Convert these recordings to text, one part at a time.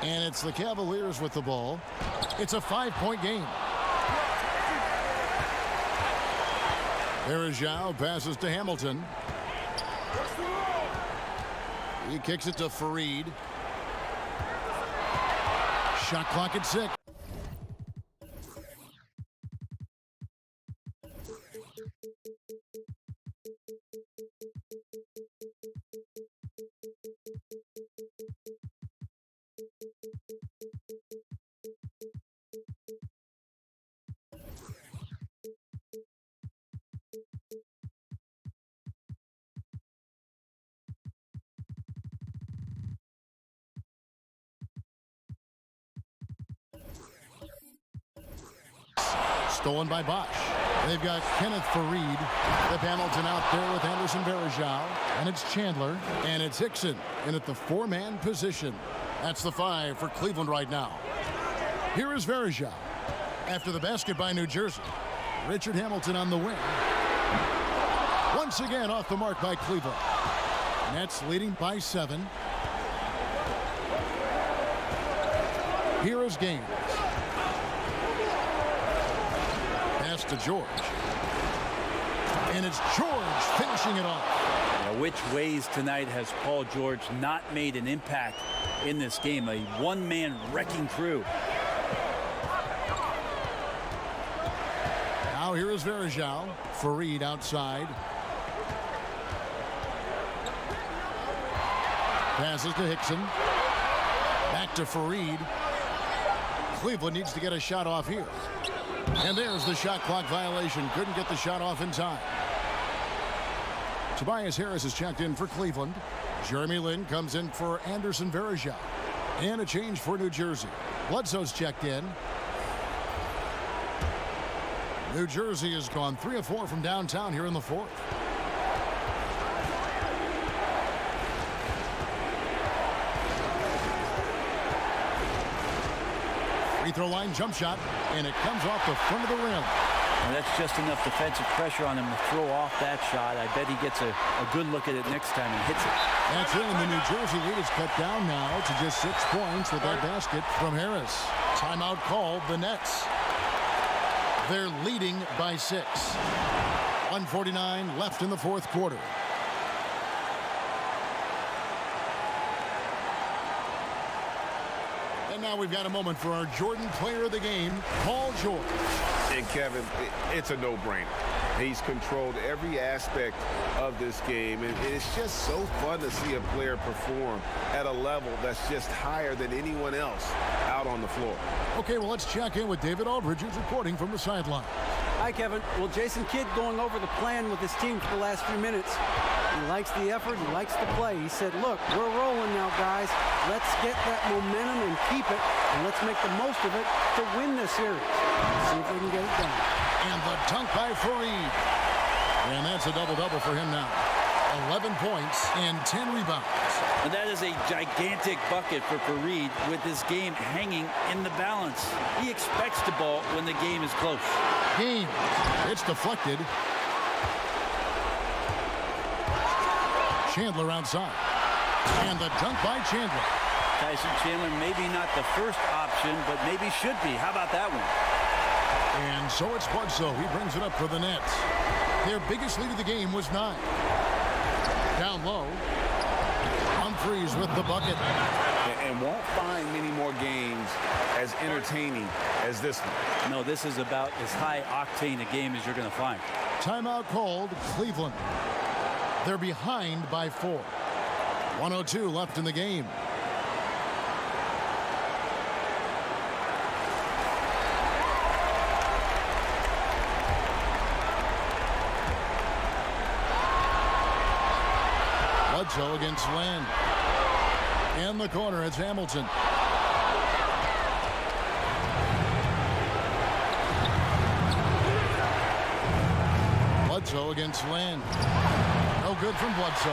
And it's the Cavaliers with the ball. It's a 5-point game. There is Zhao, passes to Hamilton. He kicks it to Fareed. Shot clock at 6. Stolen by Bosch. They've got Kenneth Fareed. Flip Hamilton out there with Anderson Varejao. And it's Chandler. And it's Hickson in at the 4-man position. That's the 5 for Cleveland right now. Here is Varejao. After the basket by New Jersey. Richard Hamilton on the wing. Once again off the mark by Cleveland. Nets leading by 7. Here is Gaines. Pass to George. And it's George finishing it off. Now, which ways tonight has Paul George not made an impact in this game? A one-man wrecking crew. Now here is Varejao. Fareed outside. Passes to Hickson. Back to Fareed. Cleveland needs to get a shot off here. And there's the shot clock violation. Couldn't get the shot off in time. Tobias Harris is checked in for Cleveland. Jeremy Lin comes in for Anderson Varejao. And a change for New Jersey. Bledsoe's checked in. New Jersey has gone 3 of 4 from downtown here in the 4th. Free throw line jump shot, and it comes off the front of the rim. And that's just enough defensive pressure on him to throw off that shot. I bet he gets a good look at it next time and hits it. That's it, and the New Jersey lead is cut down now to just 6 points with that basket from Harris. Timeout called the Nets. They're leading by 6. 1:49 left in the 4th quarter. And now we've got a moment for our Jordan player of the game, Paul George. And Kevin, it's a no-brainer. He's controlled every aspect of this game, and it's just so fun to see a player perform at a level that's just higher than anyone else out on the floor. Okay, well, let's check in with David Aldridge, who's reporting from the sideline. Hi, Kevin. Well, Jason Kidd going over the plan with his team for the last few minutes. He likes the effort. He likes the play. He said, look, we're rolling now, guys. Let's get that momentum and keep it, and let's make the most of it to win this series. See if we can get it done. And the dunk by Fareed. And that's a double-double for him now. 11 points and 10 rebounds. And that is a gigantic bucket for Fareed with this game hanging in the balance. He expects the ball when the game is close. Game. It's deflected. Chandler outside. And the dunk by Chandler. Tyson Chandler maybe not the first option, but maybe should be. How about that one? And so it's Bledsoe. He brings it up for the Nets. Their biggest lead of the game was 9. Down low. Humphries with the bucket. And won't find many more games as entertaining as this one. No, this is about as high octane a game as you're going to find. Timeout called Cleveland. They're behind by 4. 1:02 left in the game. Bledsoe against Lin. In the corner, it's Hamilton. Bledsoe against Lynn. No good from Bledsoe.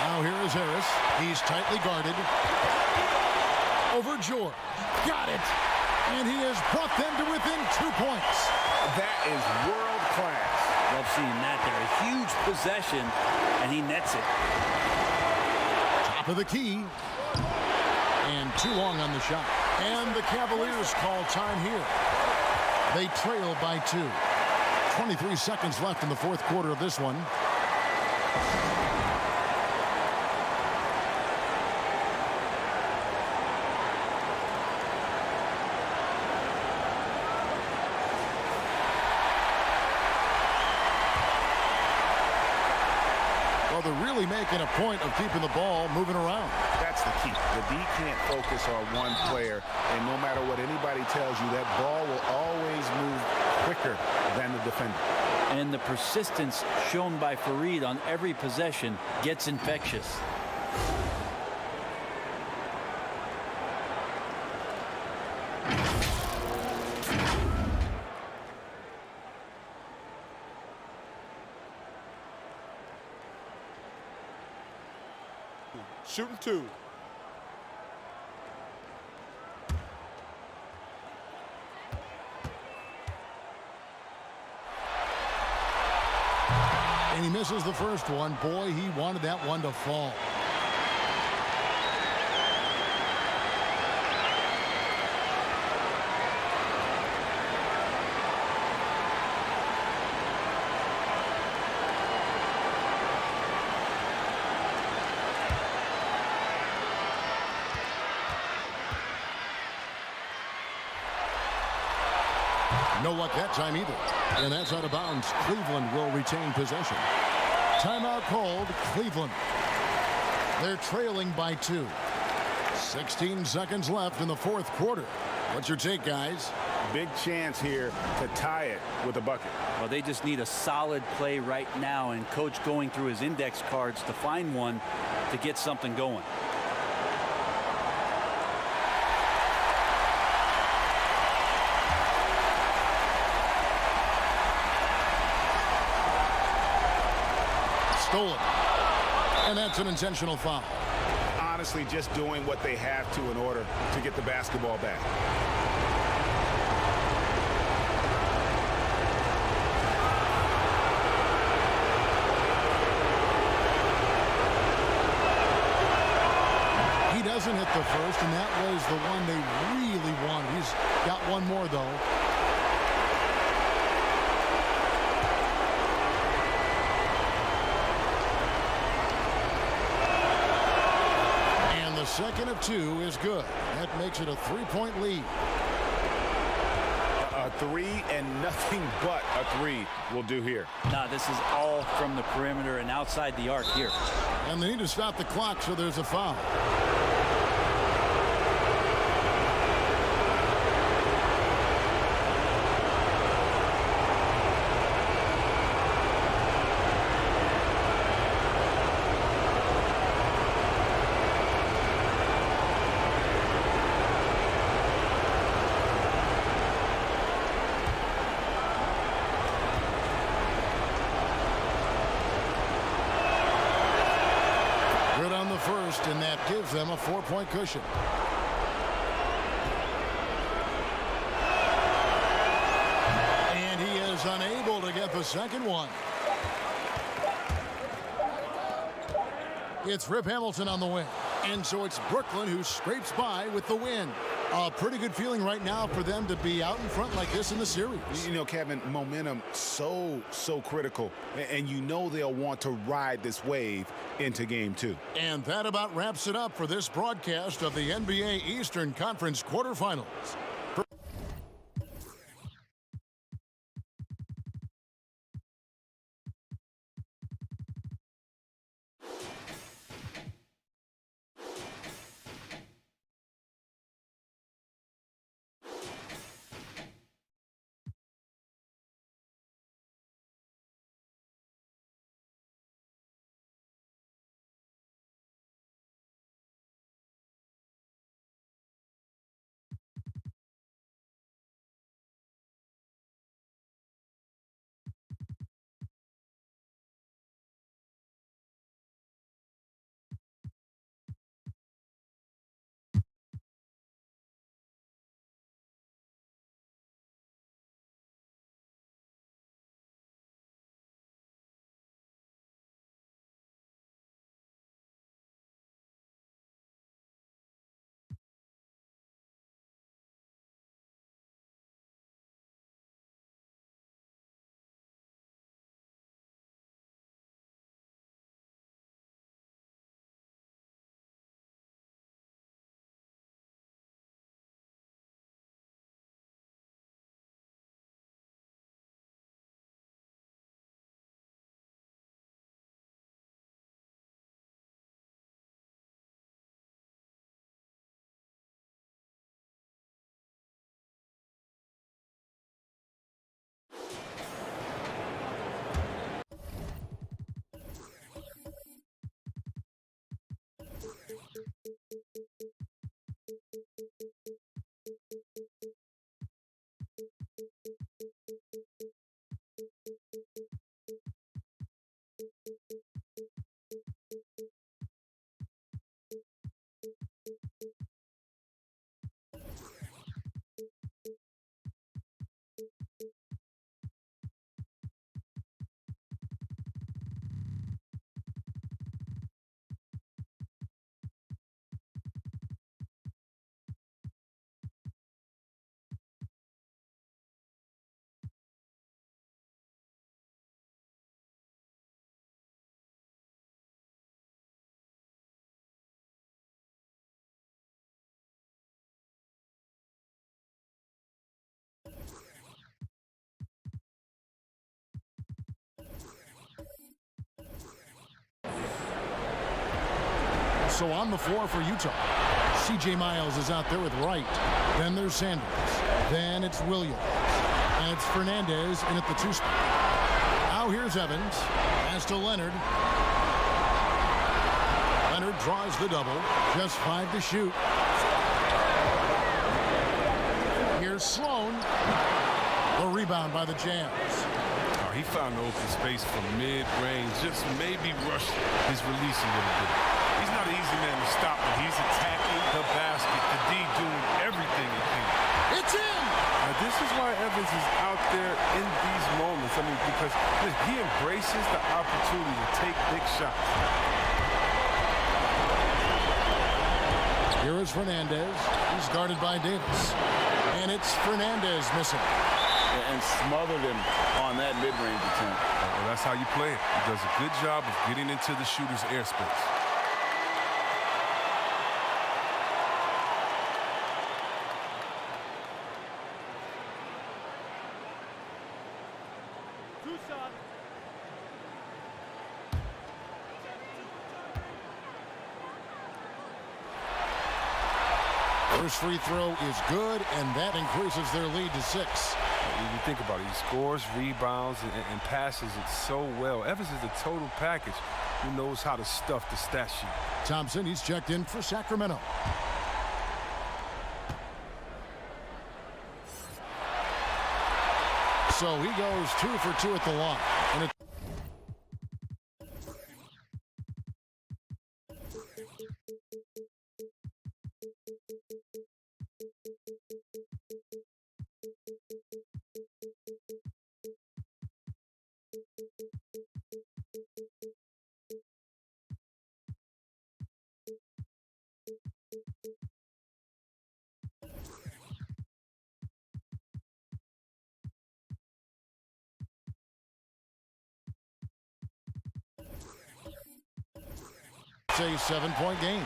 Now here is Harris. He's tightly guarded. Over George. Got it. And he has brought them to within 2 points. That is world class. Love seeing that there. A huge possession, and he nets it. Top of the key. And too long on the shot. And the Cavaliers call time here. They trail by 2. 23 seconds left in the fourth quarter of this one. Well, they're really making a point of keeping the ball moving around. That's the key. The D can't focus on one player, and no matter what anybody tells you, that ball will always move quicker than the defender. And the persistence shown by Fareed on every possession gets infectious. Shooting 2. And he misses the first one. Boy, he wanted that one to fall. No luck that time either. And that's out of bounds. Cleveland will retain possession. Timeout called. Cleveland. They're trailing by 2. 16 seconds left in the fourth quarter. What's your take, guys? Big chance here to tie it with a bucket. Well, they just need a solid play right now, and coach going through his index cards to find one to get something going. Stolen. And that's an intentional foul. Honestly, just doing what they have to in order to get the basketball back. He doesn't hit the first, and that was the one they really wanted. He's got one more, though. The second of 2 is good. That makes it a 3-point lead. A 3 and nothing but a 3 will do here. Now, this is all from the perimeter and outside the arc here. And they need to stop the clock, so there's a foul. First, and that gives them a 4-point cushion. And he is unable to get the second one. It's Rip Hamilton on the win. And so it's Brooklyn who scrapes by with the win. A pretty good feeling right now for them to be out in front like this in the series. You know, Kevin, momentum so critical. And you know they'll want to ride this wave into game 2. And that about wraps it up for this broadcast of the NBA Eastern Conference quarterfinals. So on the floor for Utah, C.J. Miles is out there with Wright. Then there's Sanders. Then it's Williams. And it's Fernandez in at the 2 spot. Now here's Evans. Pass to Leonard. Leonard draws the double. Just 5 to shoot. Here's Sloan. The rebound by the Jazz. He found the open space from mid-range, just maybe rushed his release a little bit. He's not an easy man to stop, but he's attacking the basket. The D doing everything he can. It's in! Now, this is why Evans is out there in these moments. I mean, because he embraces the opportunity to take big shots. Here is Fernandez. He's guarded by Davis. And it's Fernandez missing. And smothered him on that mid-range attempt. Well, that's how you play it. He does a good job of getting into the shooter's airspace. First free throw is good, and that increases their lead to 6. When you think about it, he scores, rebounds, and passes it so well. Evans is the total package. He knows how to stuff the stat sheet. Thompson, he's checked in for Sacramento. So he goes 2 for 2 at the line. And it a 7-point game.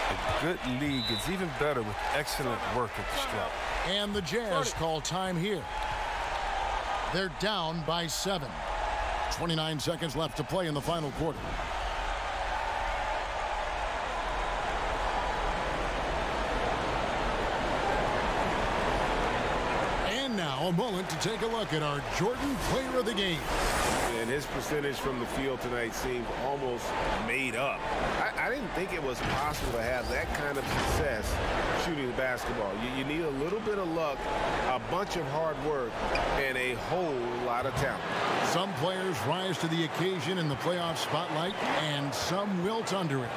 A good league is even better with excellent work at the stripe. And the Jazz call time here. They're down by 7. 29 seconds left to play in the final quarter. And now a moment to take a look at our Jordan Player of the Game. And his percentage from the field tonight seemed almost made up. I didn't think it was possible to have that kind of success shooting the basketball. You need a little bit of luck, a bunch of hard work, and a whole lot of talent. Some players rise to the occasion in the playoff spotlight, and some wilt under it.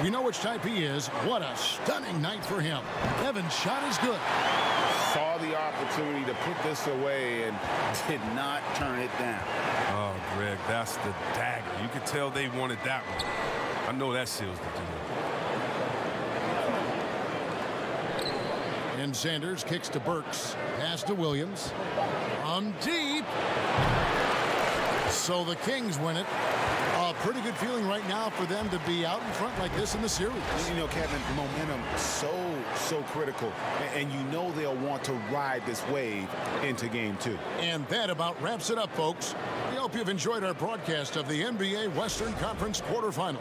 We know which type he is. What a stunning night for him. Evans' shot is good. Saw the opportunity to put this away and did not turn it down. Oh, Greg, that's the dagger. You could tell they wanted that one. I know that seals the deal. And Sanders kicks to Burks. Pass to Williams. From deep. So the Kings win it. A pretty good feeling right now for them to be out in front like this in the series. You know, Kevin, momentum so critical. And you know they'll want to ride this wave into game 2. And that about wraps it up, folks. We hope you've enjoyed our broadcast of the NBA Western Conference quarterfinals.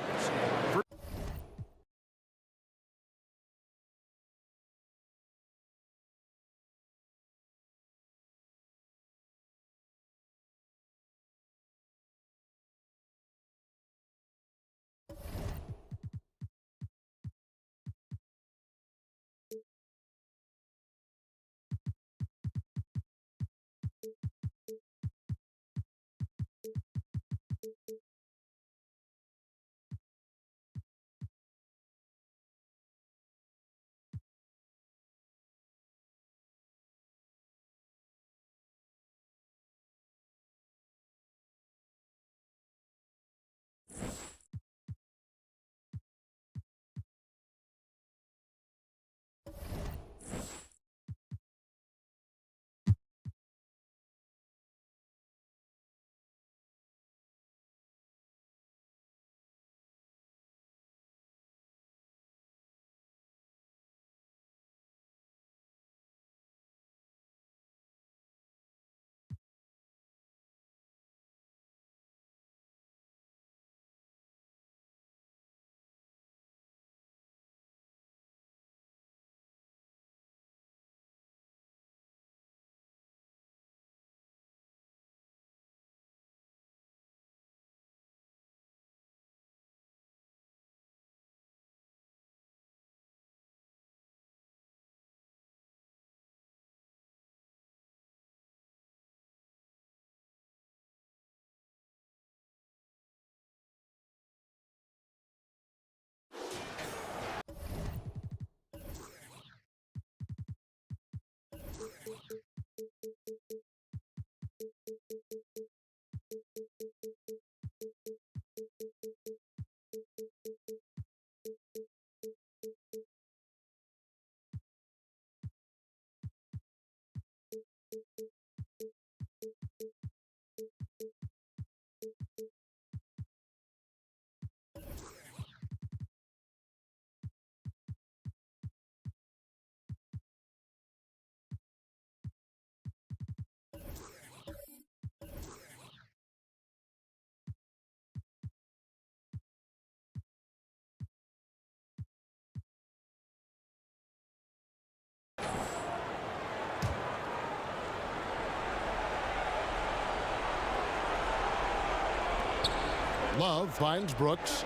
Love finds Brooks.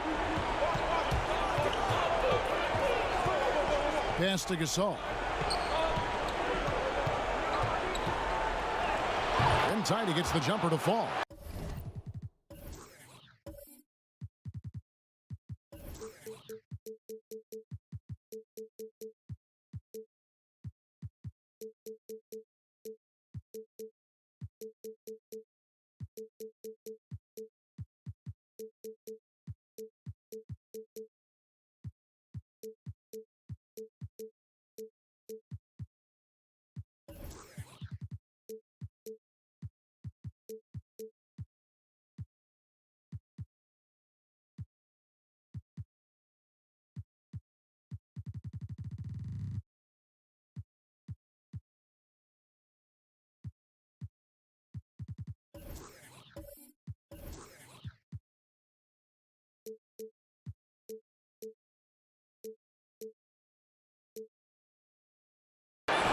Pass to Gasol. Inside, he gets the jumper to fall.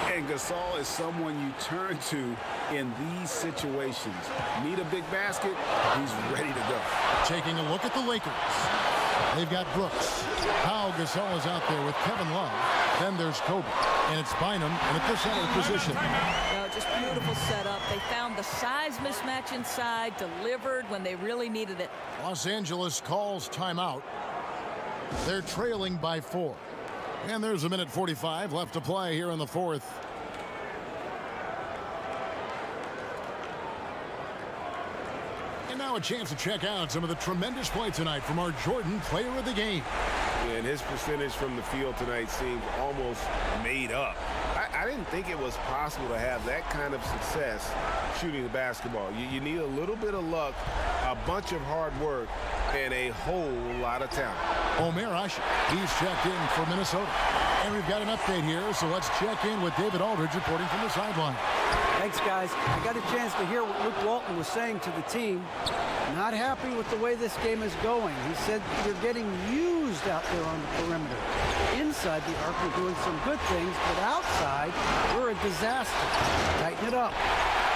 And Gasol is someone you turn to in these situations. Need a big basket, he's ready to go. Taking a look at the Lakers. They've got Brooks. Pau Gasol is out there with Kevin Love. Then there's Kobe. And it's Bynum in at the center position. No, just beautiful setup. They found the size mismatch inside, delivered when they really needed it. Los Angeles calls timeout. They're trailing by 4. And there's a minute 45 left to play here in the fourth. And now a chance to check out some of the tremendous play tonight from our Jordan Player of the Game. And his percentage from the field tonight seems almost made up. I didn't think it was possible to have that kind of success shooting the basketball. You need a little bit of luck, a bunch of hard work, and a whole lot of talent. Omer Asher, he's checked in for Minnesota. And we've got an update here, so let's check in with David Aldridge reporting from the sideline. Thanks, guys. I got a chance to hear what Luke Walton was saying to the team. Not happy with the way this game is going. He said you're getting used out there on the perimeter. Inside the arc, we're doing some good things, but outside, we're a disaster. Tighten it up.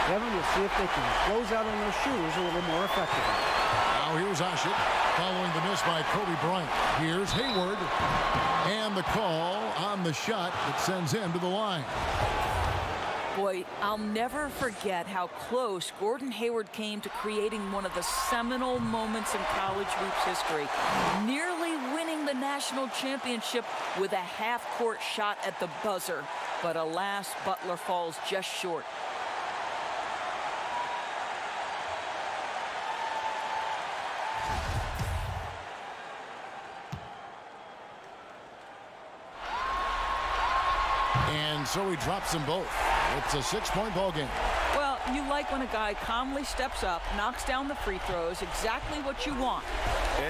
Kevin, we'll see if they can close out on those shooters a little more effectively. Now here's Asher following the miss by Kobe Bryant. Here's Hayward. And the call on the shot that sends him to the line. Boy, I'll never forget how close Gordon Hayward came to creating one of the seminal moments in college hoops history, nearly winning the national championship with a half-court shot at the buzzer. But alas, Butler falls just short. And so he drops them both. It's a 6-point ball game. Well, you like when a guy calmly steps up, knocks down the free throws, exactly what you want.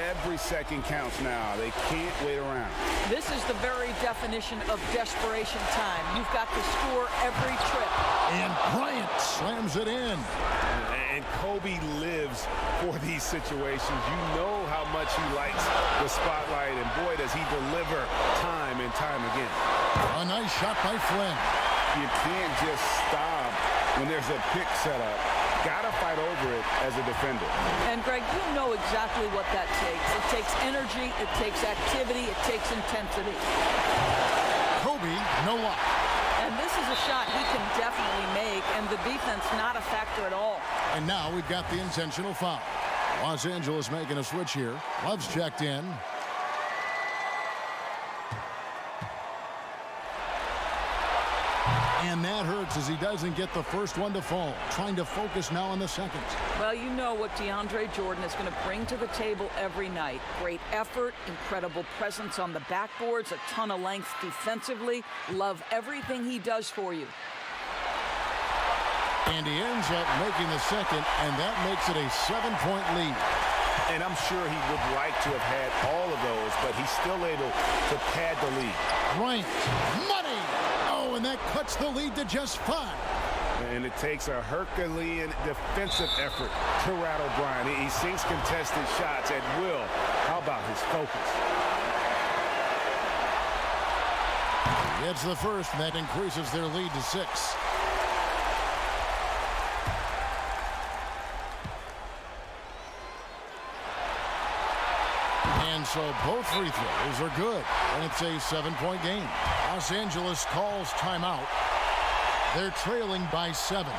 Every second counts now. They can't wait around. This is the very definition of desperation time. You've got to score every trip. And Bryant slams it in. And Kobe lives for these situations. You know how much he likes the spotlight, and boy, does he deliver time and time again. A nice shot by Flynn. You can't just stop when there's a pick set up. Gotta fight over it as a defender. And Greg, you know exactly what that takes. It takes energy, it takes activity, it takes intensity. Kobe, no luck. And this is a shot he can definitely make, and the defense not a factor at all. And now we've got the intentional foul. Los Angeles making a switch here. Love's checked in. And that hurts as he doesn't get the first one to fall. Trying to focus now on the second. Well, you know what DeAndre Jordan is going to bring to the table every night. Great effort, incredible presence on the backboards, a ton of length defensively. Love everything he does for you. And he ends up making the second, and that makes it a 7-point lead. And I'm sure he would like to have had all of those, but he's still able to pad the lead. Bryant, money! Oh, and that cuts the lead to just 5. And it takes a Herculean defensive effort to rattle Bryant. He sinks contested shots at will. How about his focus? It's the first, and that increases their lead to 6. And so both free throws are good, and it's a 7-point game. Los Angeles calls timeout. They're trailing by 7.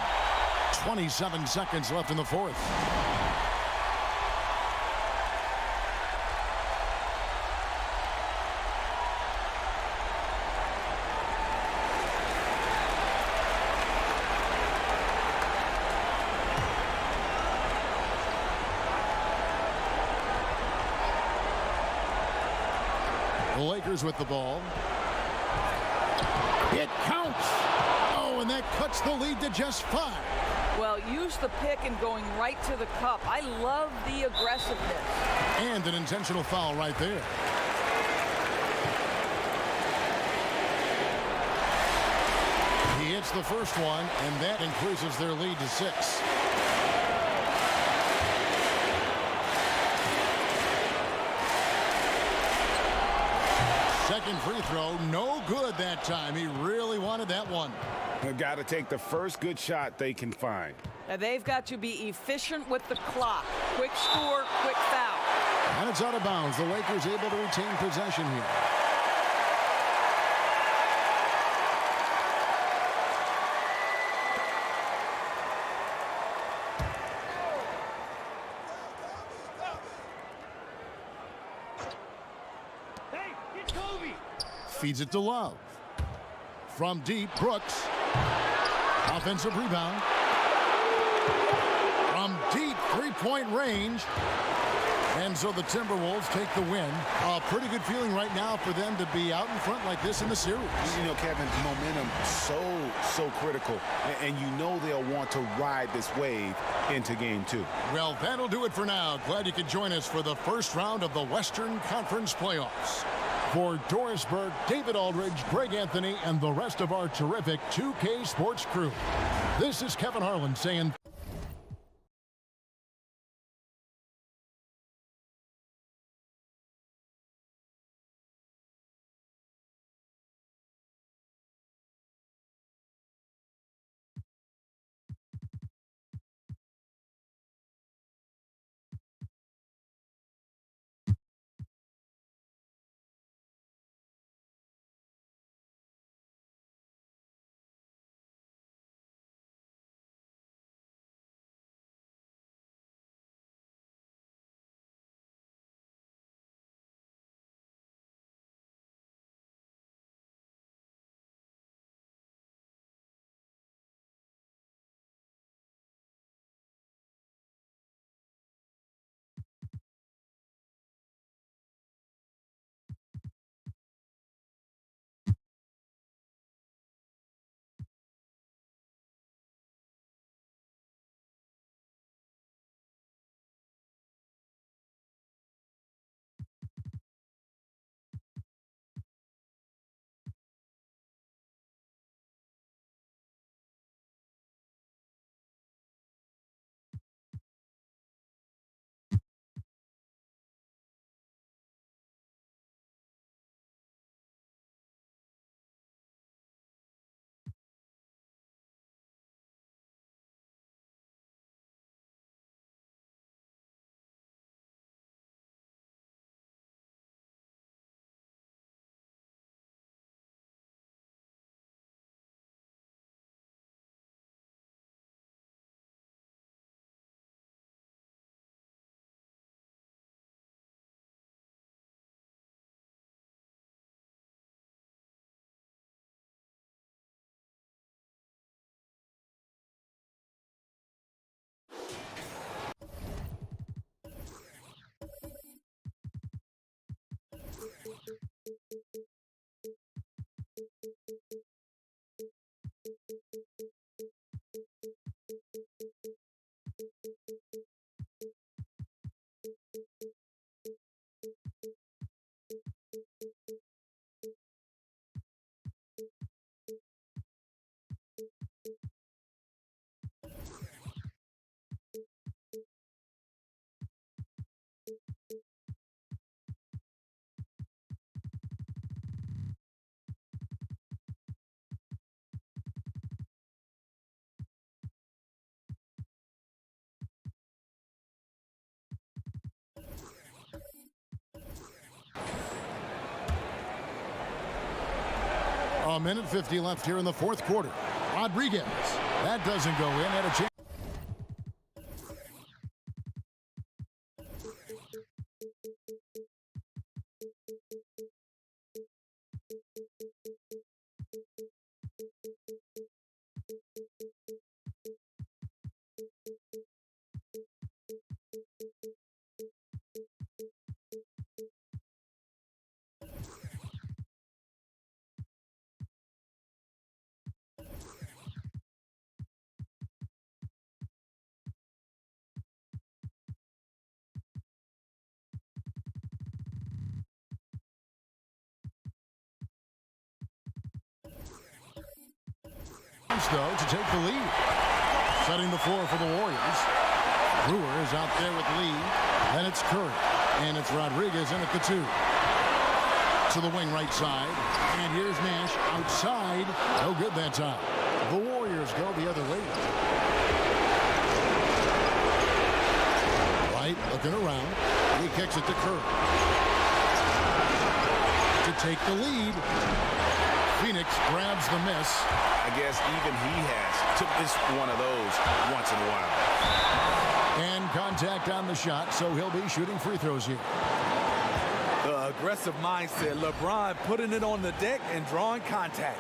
27 seconds left in the fourth. The Lakers with the ball. It counts. Oh, and that cuts the lead to just 5. Well, use the pick and going right to the cup. I love the aggressiveness. And an intentional foul right there. He hits the first one, and that increases their lead to 6. Second free throw, no good that time. He really wanted that one. They've got to take the first good shot they can find. Now they've got to be efficient with the clock. Quick score, quick foul. And it's out of bounds. The Lakers able to retain possession here. Feeds it to Love. From deep, Brooks. Offensive rebound. From deep, three-point range. And so the Timberwolves take the win. A pretty good feeling right now for them to be out in front like this in the series. You know, Kevin, momentum so critical. And you know they'll want to ride this wave into game 2. Well, that'll do it for now. Glad you could join us for the first round of the Western Conference playoffs. For Doris Burke, David Aldridge, Greg Anthony, and the rest of our terrific 2K Sports crew, this is Kevin Harlan saying 1:50 left here in the fourth quarter. Rodriguez. That doesn't go in. Had a chance. Though, to take the lead. Setting the floor for the Warriors. Brewer is out there with Lee. Then it's Curry. And it's Rodriguez in at the 2. To the wing right side. And here's Nash outside. No good that time. The Warriors go the other way. Right, looking around. He kicks it to Curry. To take the lead. Phoenix grabs the miss. I guess even he has took this one of those once in a while. And contact on the shot, so he'll be shooting free throws here. The aggressive mindset. LeBron putting it on the deck and drawing contact.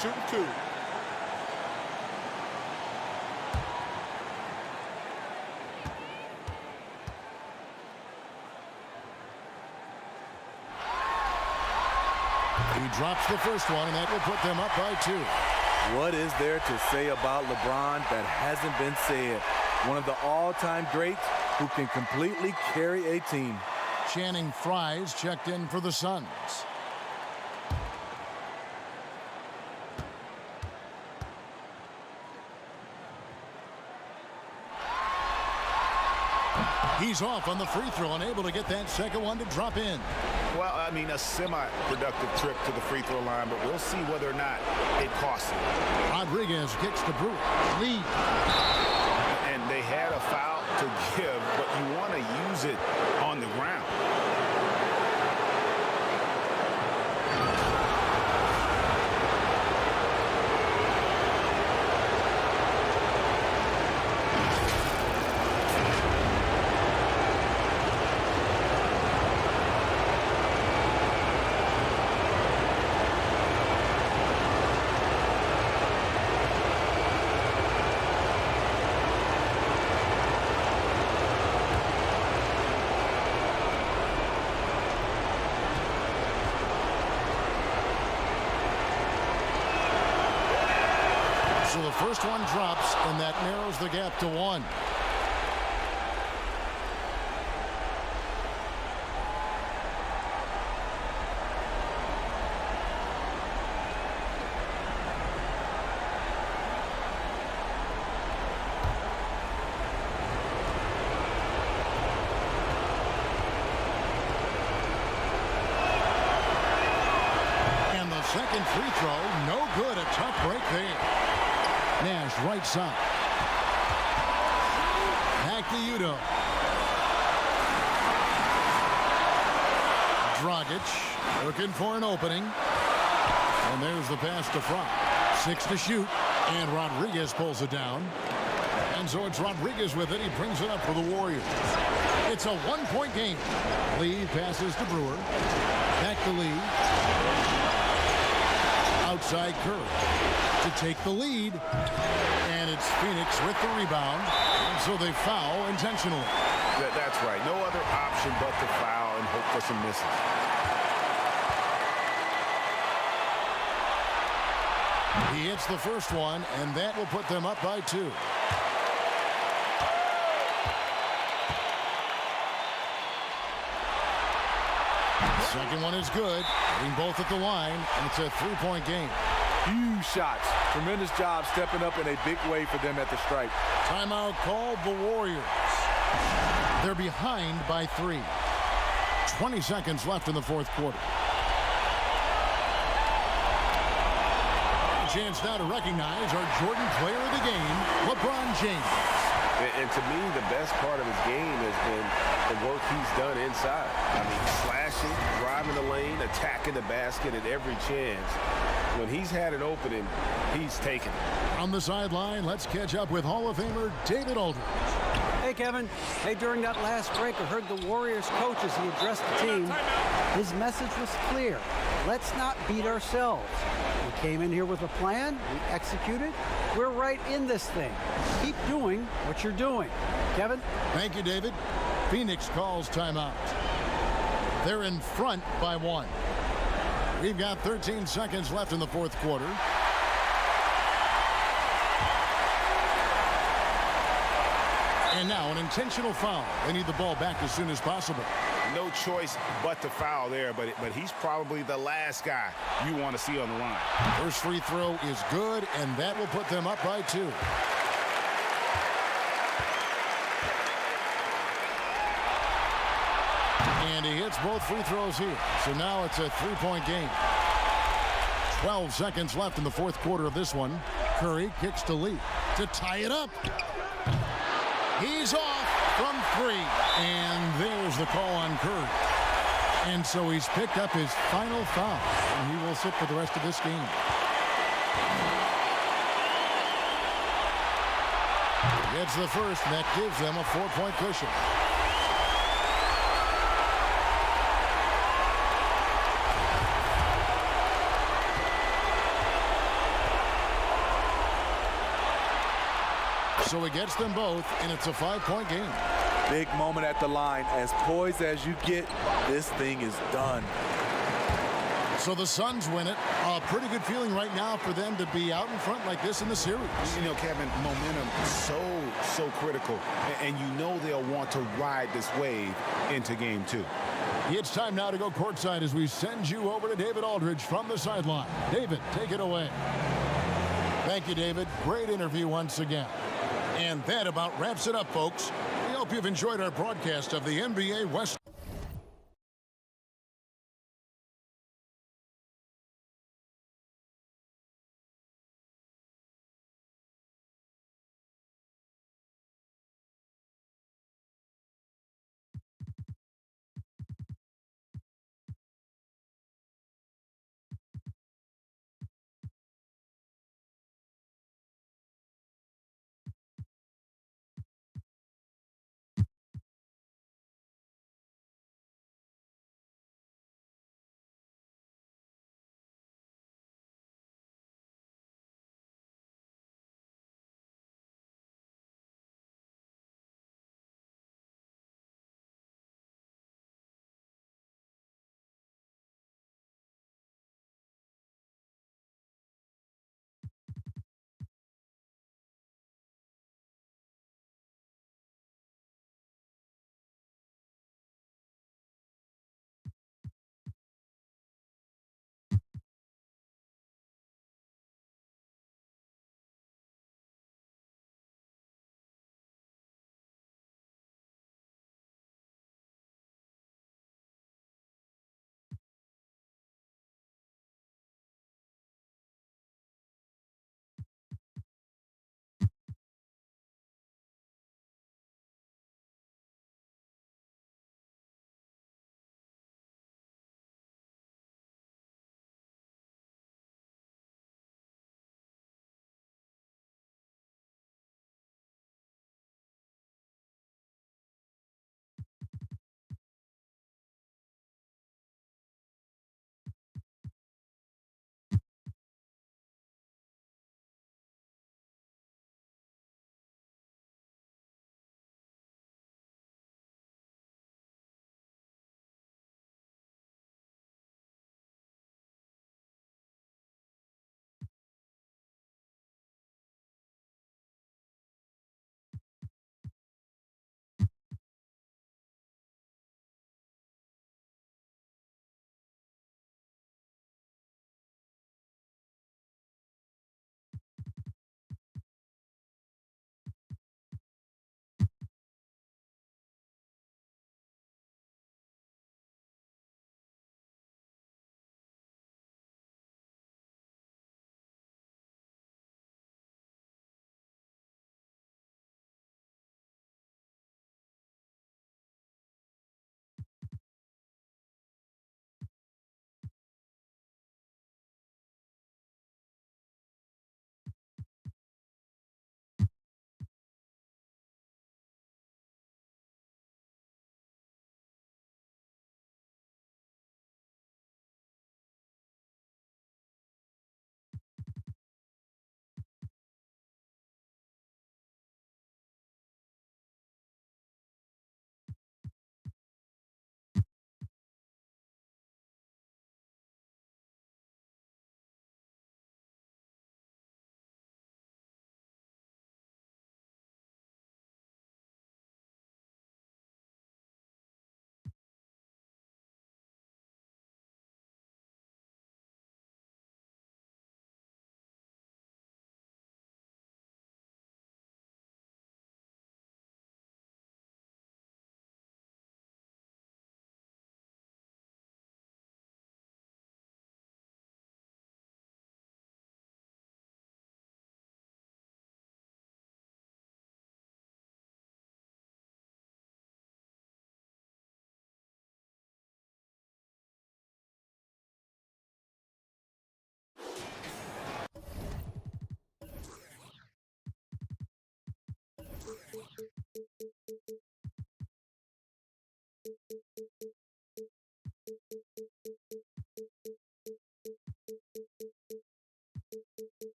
Shooting 2. He drops the first one, and that will put them up by 2. What is there to say about LeBron that hasn't been said? One of the all-time greats who can completely carry a team. Channing Frye's checked in for the Suns. He's off on the free throw, unable to get that second one to drop in. Well, I mean, a semi-productive trip to the free throw line, but we'll see whether or not it costs him. Rodriguez kicks to Brewer. Lee. And they had a foul to give, but you want to use it on the ground. So the first one drops, and that narrows the gap to 1. And the second free throw, no good. A tough break there. Nash, right side. Back to Udo. Dragic looking for an opening. And there's the pass to Fry. 6 to shoot. And Rodriguez pulls it down. And so it's Rodriguez with it. He brings it up for the Warriors. It's a one-point game. Lee passes to Brewer. Back to Lee. Outside Curry to take the lead. And it's Phoenix with the rebound. And so they foul intentionally. That's right. No other option but to foul and hope for some misses. He hits the first one, and that will put them up by 2. Second one is good. Hitting both at the line, and it's a three-point game. Huge shots. Tremendous job stepping up in a big way for them at the stripe. Timeout called the Warriors. They're behind by 3. 20 seconds left in the fourth quarter. chance now to recognize our Jordan player of the game, LeBron James. And to me, the best part of his game has been the work he's done inside. I mean, slashing, driving the lane, attacking the basket at every chance. When he's had an opening, he's taken it. On the sideline, let's catch up with Hall of Famer David Aldridge. Hey, Kevin. Hey, during that last break, I heard the Warriors coach as he addressed the team. His message was clear. Let's not beat ourselves. We came in here with a plan. We executed. We're right in this thing. Keep doing what you're doing. Kevin? Thank you, David. Phoenix calls timeout. They're in front by 1. We've got 13 seconds left in the fourth quarter. And now an intentional foul. They need the ball back as soon as possible. No choice but to foul there, but he's probably the last guy you want to see on the line. First free throw is good, and that will put them up by 2. And he hits both free throws here. So now it's a 3-point game. 12 seconds left in the fourth quarter of this one. Curry kicks to Lee to tie it up. He's off from 3. And there's the call on Curry. And so he's picked up his final foul. And he will sit for the rest of this game. Gets the first, and that gives them a 4-point cushion. So he gets them both, and it's a 5-point game. Big moment at the line. As poised as you get, this thing is done. So the Suns win it. A pretty good feeling right now for them to be out in front like this in the series. You know, Kevin, momentum so critical. And you know they'll want to ride this wave into game 2. It's time now to go courtside as we send you over to David Aldridge from the sideline. David, take it away. Thank you, David. Great interview once again. And that about wraps it up, folks. We hope you've enjoyed our broadcast of the NBA West.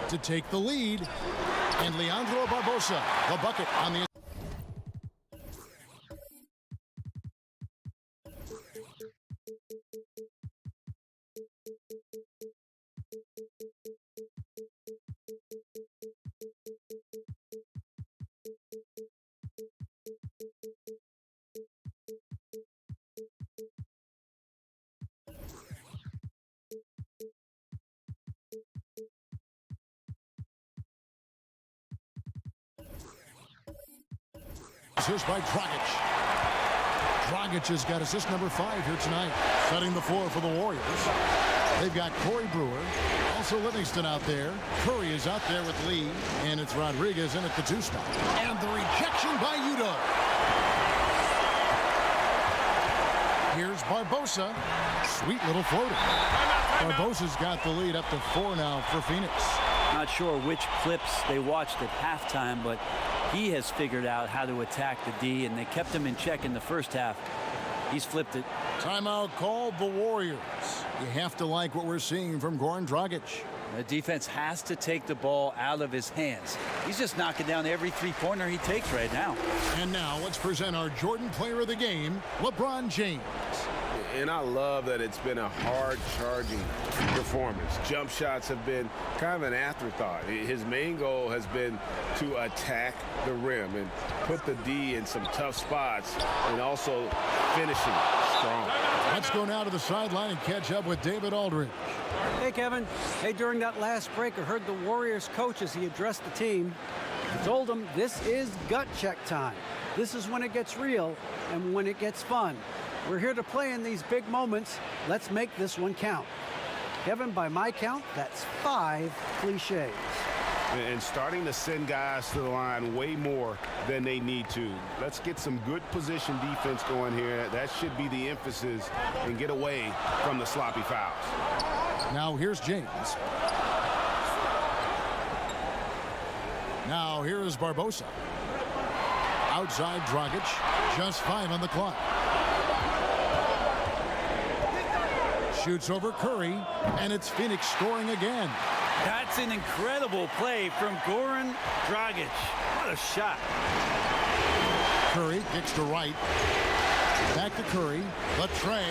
to take the lead. And Leandro Barbosa, the bucket on the... Assist by Dragic. Dragic has got assist number 5 here tonight, setting the floor for the Warriors. They've got Corey Brewer, also Livingston out there. Curry is out there with Lee, and it's Rodriguez in at the 2 spot. And the rejection by Udo. Here's Barbosa. Sweet little floater. Barbosa's got the lead up to 4 now for Phoenix. Not sure which clips they watched at halftime, but he has figured out how to attack the D, and they kept him in check in the first half. He's flipped it. Timeout called the Warriors. You have to like what we're seeing from Goran Dragic. The defense has to take the ball out of his hands. He's just knocking down every three-pointer he takes right now. And now let's present our Jordan Player of the Game, LeBron James. And I love that it's been a hard-charging performance. Jump shots have been kind of an afterthought. His main goal has been to attack the rim and put the D in some tough spots and also finishing strong. Let's go now to the sideline and catch up with David Aldridge. Hey, Kevin. Hey, during that last break, I heard the Warriors coach as he addressed the team. He told them this is gut check time. This is when it gets real and when it gets fun. We're here to play in these big moments. Let's make this one count. Kevin, by my count, that's 5 cliches. And starting to send guys to the line way more than they need to. Let's get some good position defense going here. That should be the emphasis, and get away from the sloppy fouls. Now here's James. Now here is Barbosa. Outside Dragic, just 5 on the clock. Shoots over Curry, and it's Phoenix scoring again. That's an incredible play from Goran Dragic. What a shot. Curry kicks to right. Back to Curry. Latrey.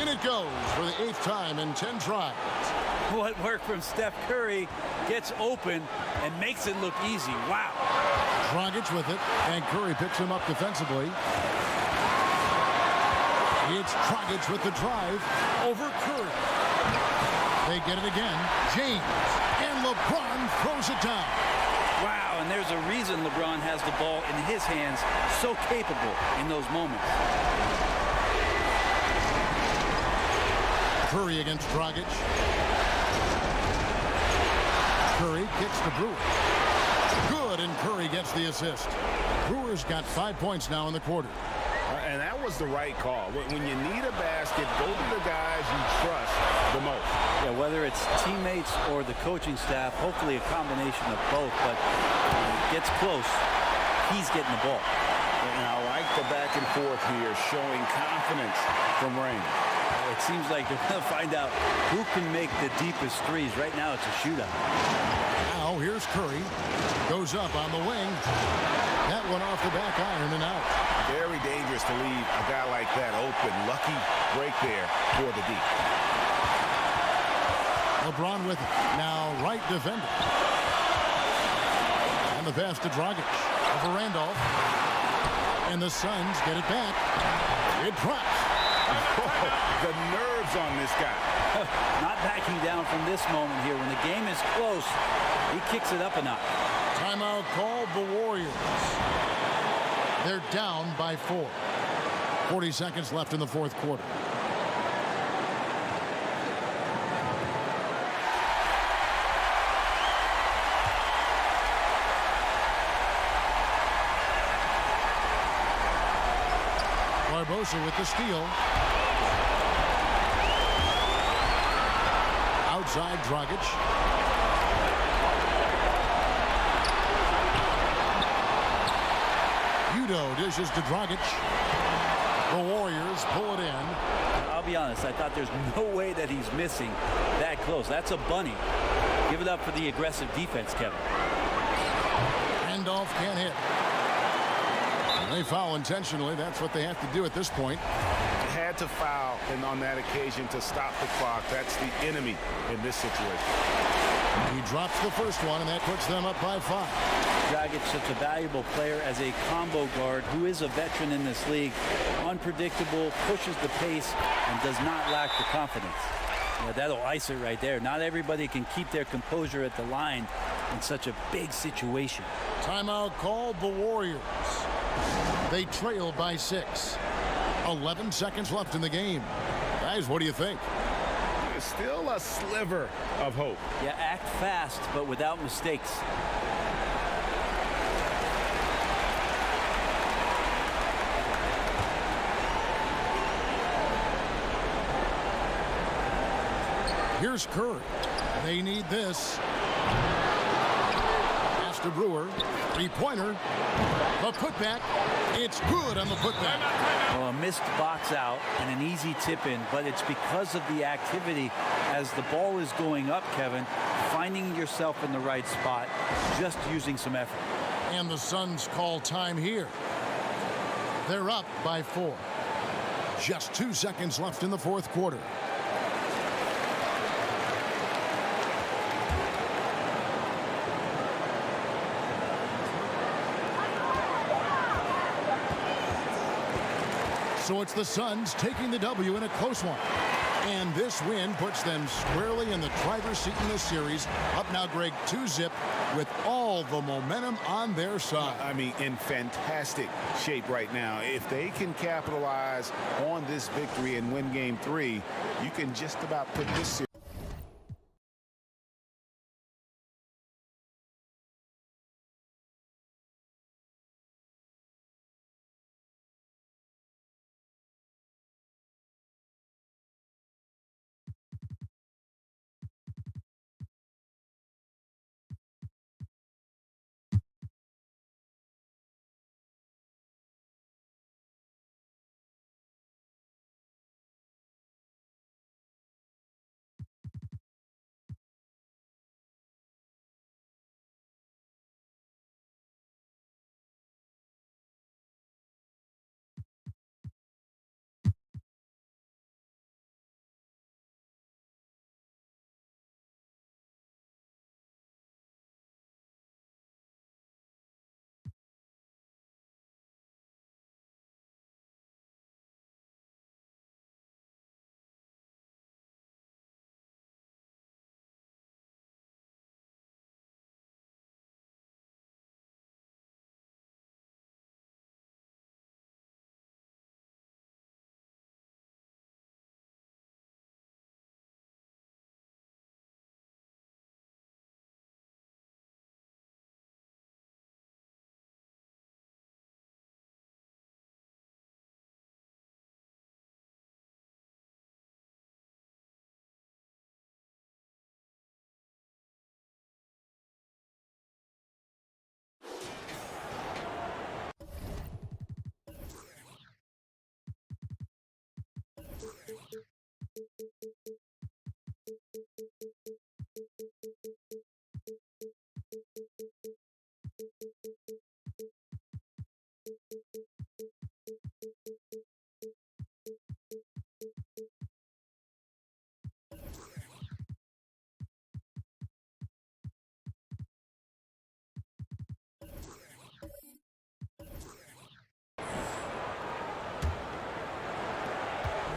In it goes for the 8th time in 10 tries. What work from Steph Curry, gets open and makes it look easy. Wow. Dragic with it, and Curry picks him up defensively. It's Dragic with the drive over Curry. They get it again. James. And LeBron throws it down. Wow, and there's a reason LeBron has the ball in his hands, so capable in those moments. Curry against Dragic. Curry kicks to Brewer. Good, and Curry gets the assist. Brewer's got 5 points now in the quarter. And that was the right call. When you need a basket, go to the guys you trust the most. Yeah, whether it's teammates or the coaching staff, hopefully a combination of both, but when it gets close, he's getting the ball. And I like the back and forth here, showing confidence from Rain. It seems like they're going to find out who can make the deepest threes. Right now, it's a shootout. Now here's Curry. Goes up on the wing. That one off the back iron and out. Very dangerous to leave a guy like that open. Lucky break there for the D. LeBron with it. Now right defender. And the pass to Dragic. Over Randolph. And the Suns get it back. It drops. The nerves on this guy. Not backing down from this moment here. When the game is close, he kicks it up a notch. Timeout called the Warriors. They're down by 4. 40 seconds left in the 4th quarter. Barbosa with the steal. Outside Dragic. Udo dishes to Dragic. The Warriors pull it in. I'll be honest, I thought there's no way that he's missing that close. That's a bunny. Give it up for the aggressive defense, Kevin. Randolph can't hit. They foul intentionally. That's what they have to do at this point. Had to foul and on that occasion to stop the clock. That's the enemy in this situation. He drops the first one, and that puts them up by 5. Dragic, such a valuable player as a combo guard who is a veteran in this league. Unpredictable, pushes the pace, and does not lack the confidence. Yeah, that'll ice it right there. Not everybody can keep their composure at the line in such a big situation. Timeout called the Warriors. They trail by 6. 11 seconds left in the game. Guys, what do you think? There's still a sliver of hope. Yeah, act fast, but without mistakes. Here's Curry. They need this. Pass to Brewer. Three-pointer. A putback. It's good on the putback. Well, a missed box out and an easy tip in, but it's because of the activity as the ball is going up, Kevin, finding yourself in the right spot, just using some effort. And the Suns call time here. They're up by 4. Just 2 seconds left in the fourth quarter. So it's the Suns taking the W in a close one. And this win puts them squarely in the driver's seat in this series. Up now, Greg, 2-zip with all the momentum on their side. I mean, in fantastic shape right now. If they can capitalize on this victory and win game 3, you can just about put this series.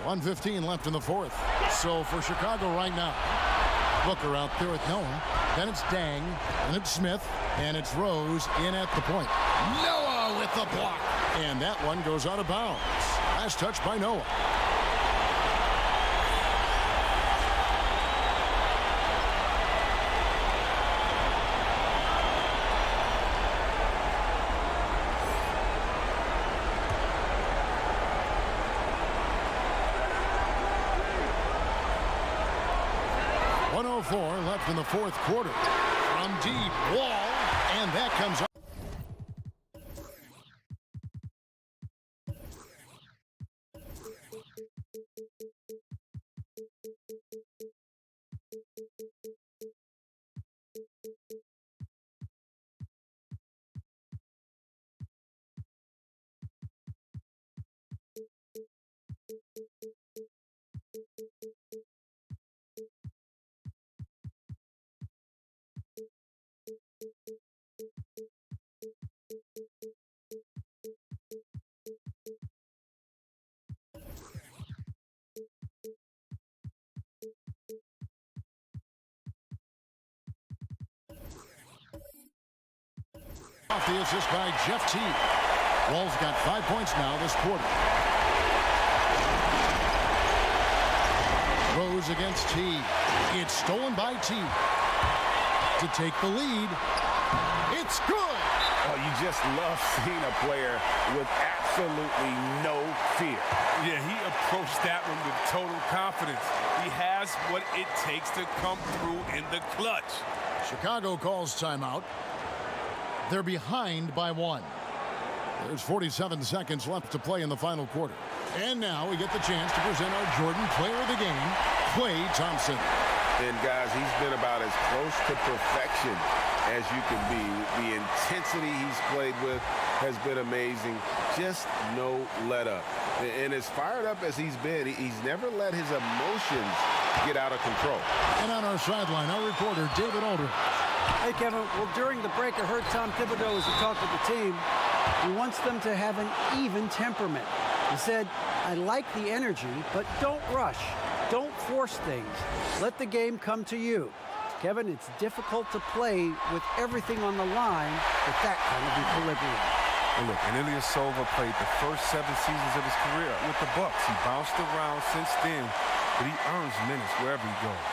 .115 left in the fourth. So for Chicago right now, Booker out there with Noah. Then it's Dang. Then it's Smith. And it's Rose in at the point. Noah with the block. And that one goes out of bounds. Last touch by Noah. .104 left in the fourth quarter. From deep, Wall, and that comes up. Off the assist by Jeff T. Wall's got 5 points now this quarter. Rose against T. It's stolen by T. To take the lead. It's good. Oh, you just love seeing a player with absolutely no fear. Yeah, he approached that one with total confidence. He has what it takes to come through in the clutch. Chicago calls timeout. They're behind by 1. There's 47 seconds left to play in the final quarter. And now we get the chance to present our Jordan Player of the Game, Klay Thompson. And guys, he's been about as close to perfection as you can be. The intensity he's played with has been amazing. Just no let up. And as fired up as he's been, he's never let his emotions get out of control. And on our sideline, our reporter, David Aldridge. Hey, Kevin. Well, during the break, I heard Tom Thibodeau as he talked with the team. He wants them to have an even temperament. He said, I like the energy, but don't rush. Don't force things. Let the game come to you. Kevin, it's difficult to play with everything on the line with that kind of equilibrium. Well, look, and Ilyasova played the first 7 seasons of his career with the Bucks. He bounced around since then, but he earns minutes wherever he goes.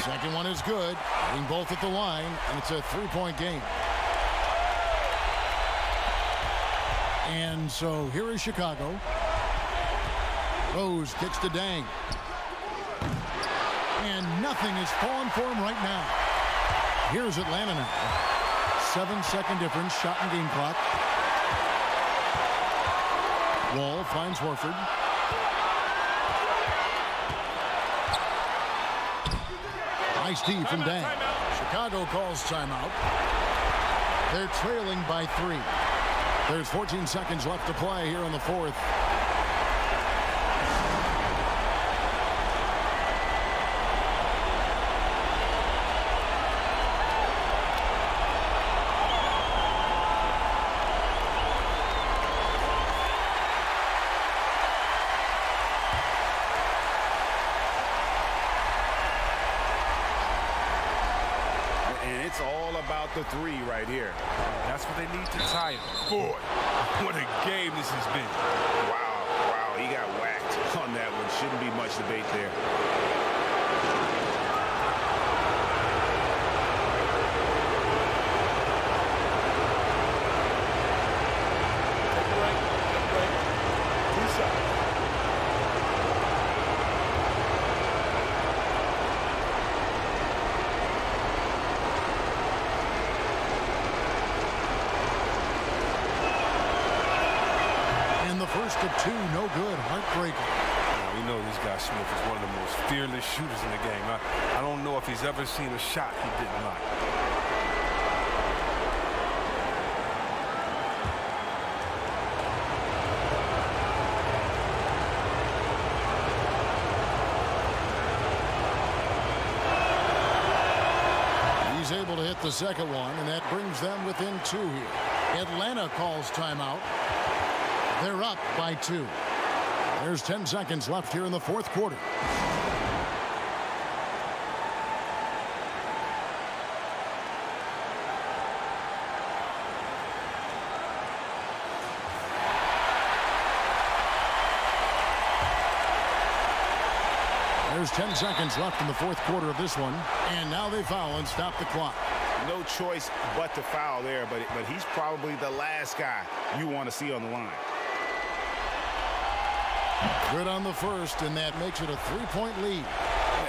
Second one is good. Hitting both at the line, and it's a 3-point game. And so here is Chicago. Rose kicks to Dang. And nothing is falling for him right now. Here's Atlanta now. 7-second difference, shot and game clock. Wall finds Horford. Nice D from Dang. Chicago calls timeout. They're trailing by 3. There's 14 seconds left to play here in the fourth. The 3 right here. That's what they need to tie it. Boy, what a game this has been. Wow, he got whacked on that one. Shouldn't be much debate there. First of 2, no good. Heartbreaker. Now, we know this guy Smith is one of the most fearless shooters in the game. I don't know if he's ever seen a shot he didn't like. He's able to hit the second one, and that brings them within 2 here. Atlanta calls timeout. They're up by 2. There's 10 seconds left here in the fourth quarter. There's 10 seconds left in the fourth quarter of this one. And now they foul and stop the clock. No choice but to foul there, but he's probably the last guy you want to see on the line. Good on the first, and that makes it a 3-point lead.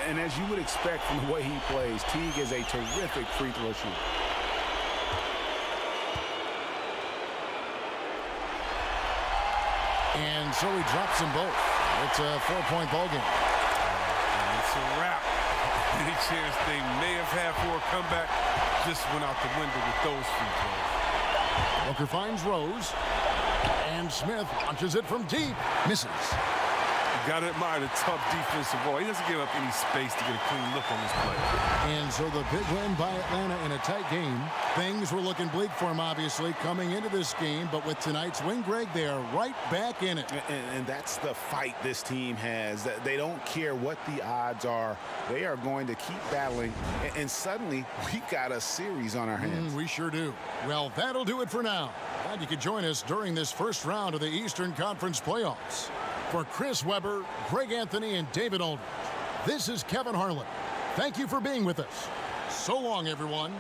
And as you would expect from the way he plays, Teague is a terrific free throw shooter. And so he drops them both. It's a 4-point ball game. It's a wrap. Any chance they may have had for a comeback just went out the window with those free throws. Booker finds Rose. And Smith launches it from deep. Misses. You got to admire the tough defensive ball. He doesn't give up any space to get a clean look on this play. And so the big win by Atlanta in a tight game. Things were looking bleak for him, obviously, coming into this game. But with tonight's win, Greg, they are right back in it. And that's the fight this team has. They don't care what the odds are. They are going to keep battling. And suddenly, we've got a series on our hands. We sure do. Well, that'll do it for now. Glad you could join us during this first round of the Eastern Conference playoffs. For Chris Webber, Greg Anthony, and David Aldridge, this is Kevin Harlan. Thank you for being with us. So long, everyone.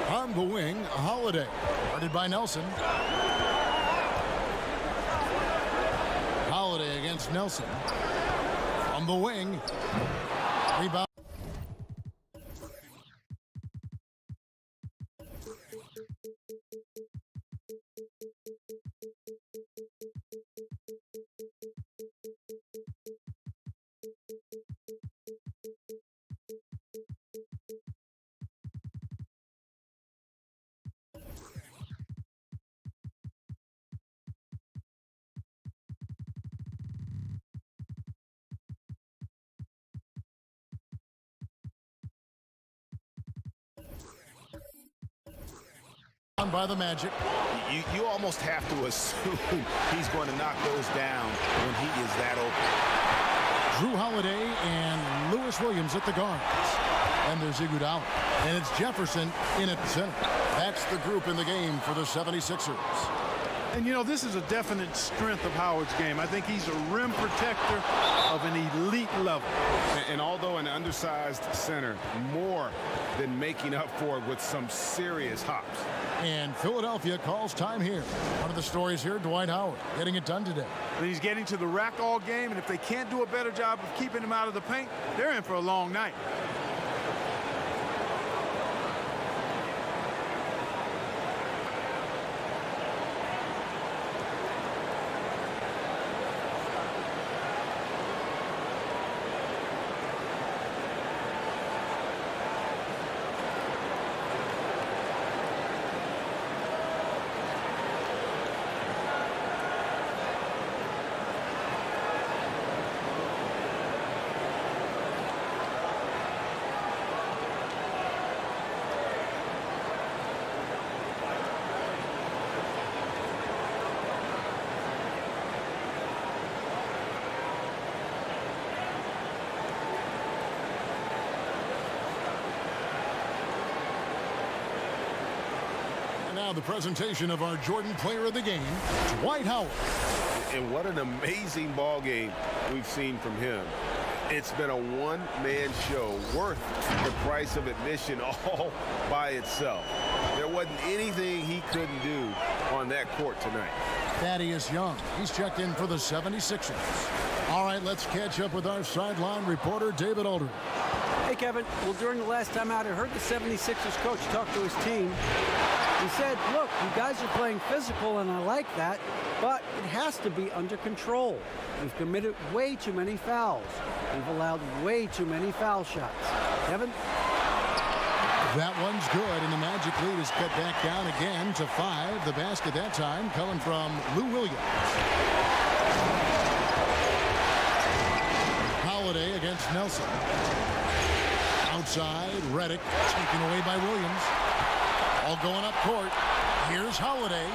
On the wing, Holiday. Guarded by Nelson. Holiday against Nelson. On the wing. Rebound. By the Magic. You almost have to assume he's going to knock those down when he is that open. Drew Holiday and Lewis Williams at the guards. And there's Iguodala. And it's Jefferson in at center. That's the group in the game for the 76ers. And, you know, this is a definite strength of Howard's game. I think he's a rim protector of an elite level. And although an undersized center, more than making up for it with some serious hops. And Philadelphia calls time here. One of the stories here, Dwight Howard getting it done today. And he's getting to the rack all game, and if they can't do a better job of keeping him out of the paint, they're in for a long night. Now the presentation of our Jordan Player of the Game, Dwight Howard. And what an amazing ball game we've seen from him. It's been a one-man show worth the price of admission all by itself. There wasn't anything he couldn't do on that court tonight. Thaddeus Young, he's checked in for the 76ers. All right, let's catch up with our sideline reporter, David Aldridge. Hey, Kevin. Well, during the last time out, I heard the 76ers coach talk to his team. He said, look, you guys are playing physical, and I like that, but it has to be under control. We've committed way too many fouls. We've allowed way too many foul shots. Kevin? That one's good, and the Magic lead is cut back down again to 5. The basket that time coming from Lou Williams. Holiday against Nelson. Outside, Reddick taken away by Williams. All going up court. Here's Holiday.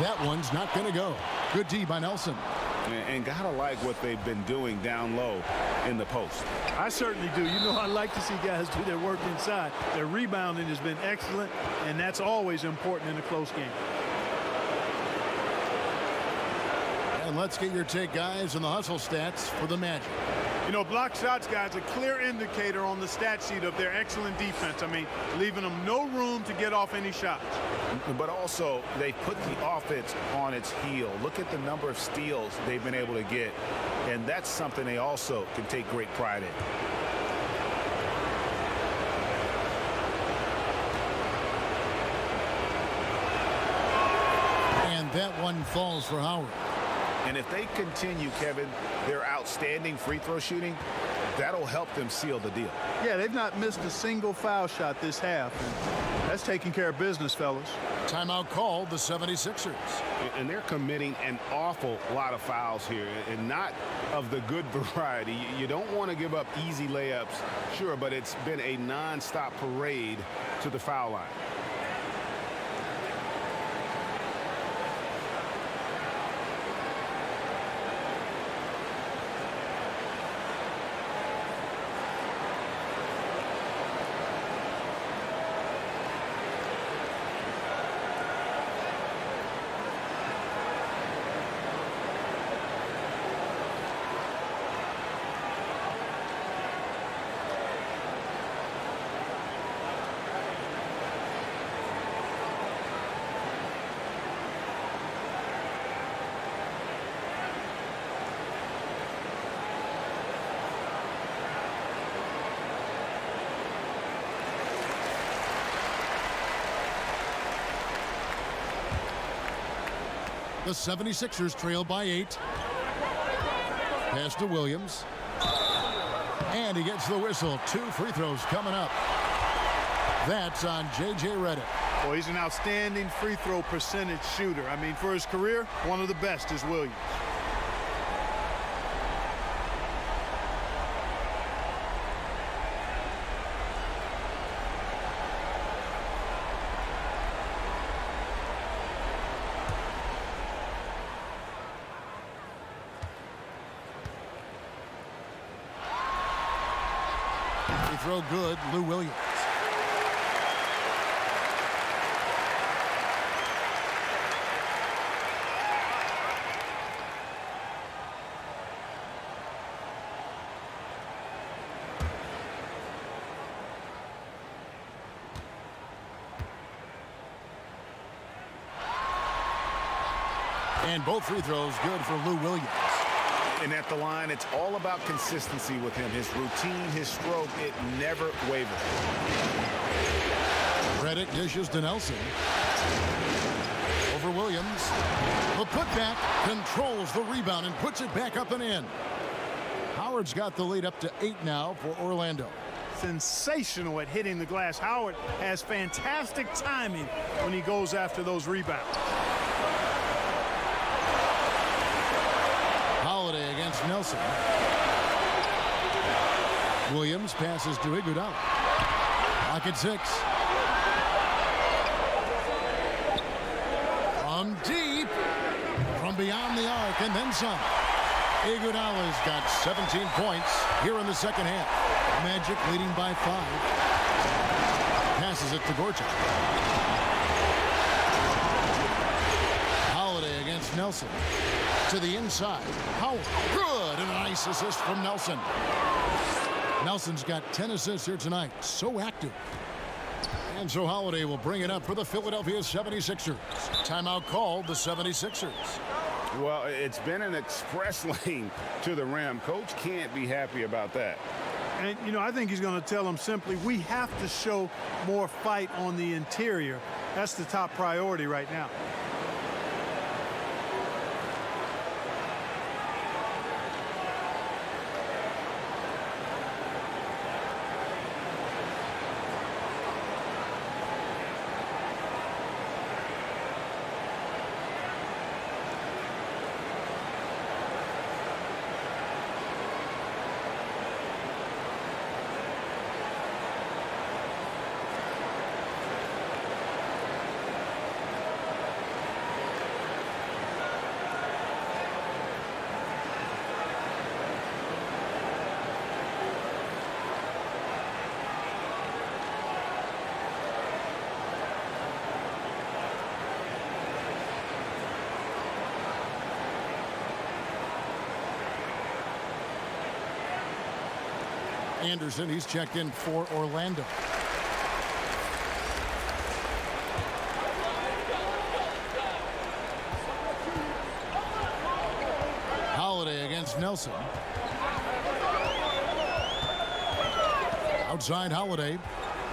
That one's not going to go. Good D by Nelson. And gotta like what they've been doing down low in the post. I certainly do. You know, I like to see guys do their work inside. Their rebounding has been excellent, and that's always important in a close game. And let's get your take, guys, on the hustle stats for the Magic. You know, block shots, guys, a clear indicator on the stat sheet of their excellent defense. I mean, leaving them no room to get off any shots. But also, they put the offense on its heel. Look at the number of steals they've been able to get. And that's something they also can take great pride in. And that one falls for Howard. And if they continue, Kevin, their outstanding free throw shooting, that'll help them seal the deal. Yeah, they've not missed a single foul shot this half. And that's taking care of business, fellas. Timeout called the 76ers. And they're committing an awful lot of fouls here, and not of the good variety. You don't want to give up easy layups, sure, but it's been a nonstop parade to the foul line. The 76ers trail by 8. Pass to Williams. And he gets the whistle. 2 free throws coming up. That's on J.J. Redick. Well, he's an outstanding free throw percentage shooter. I mean, for his career, one of the best is Williams. Free throw good, Lou Williams. And both free throws good for Lou Williams. And at the line, it's all about consistency with him. His routine, his stroke, it never wavers. Redick dishes to Nelson. Over Williams. The putback controls the rebound and puts it back up and in. Howard's got the lead up to 8 now for Orlando. Sensational at hitting the glass. Howard has fantastic timing when he goes after those rebounds. Holiday against Nelson. Williams passes to Iguodala. Lock at 6. From deep. From beyond the arc and then some. Iguodala's got 17 points here in the second half. Magic leading by 5. Passes it to Gortat. Holiday against Nelson. To the inside. Howard. Good. And a nice assist from Nelson. Nelson's got 10 assists here tonight. So active. And so Holiday will bring it up for the Philadelphia 76ers. Timeout called the 76ers. Well, it's been an express lane to the rim. Coach can't be happy about that. And, you know, I think he's going to tell them simply, we have to show more fight on the interior. That's the top priority right now. Anderson, he's checked in for Orlando. Holiday against Nelson. Outside Holiday.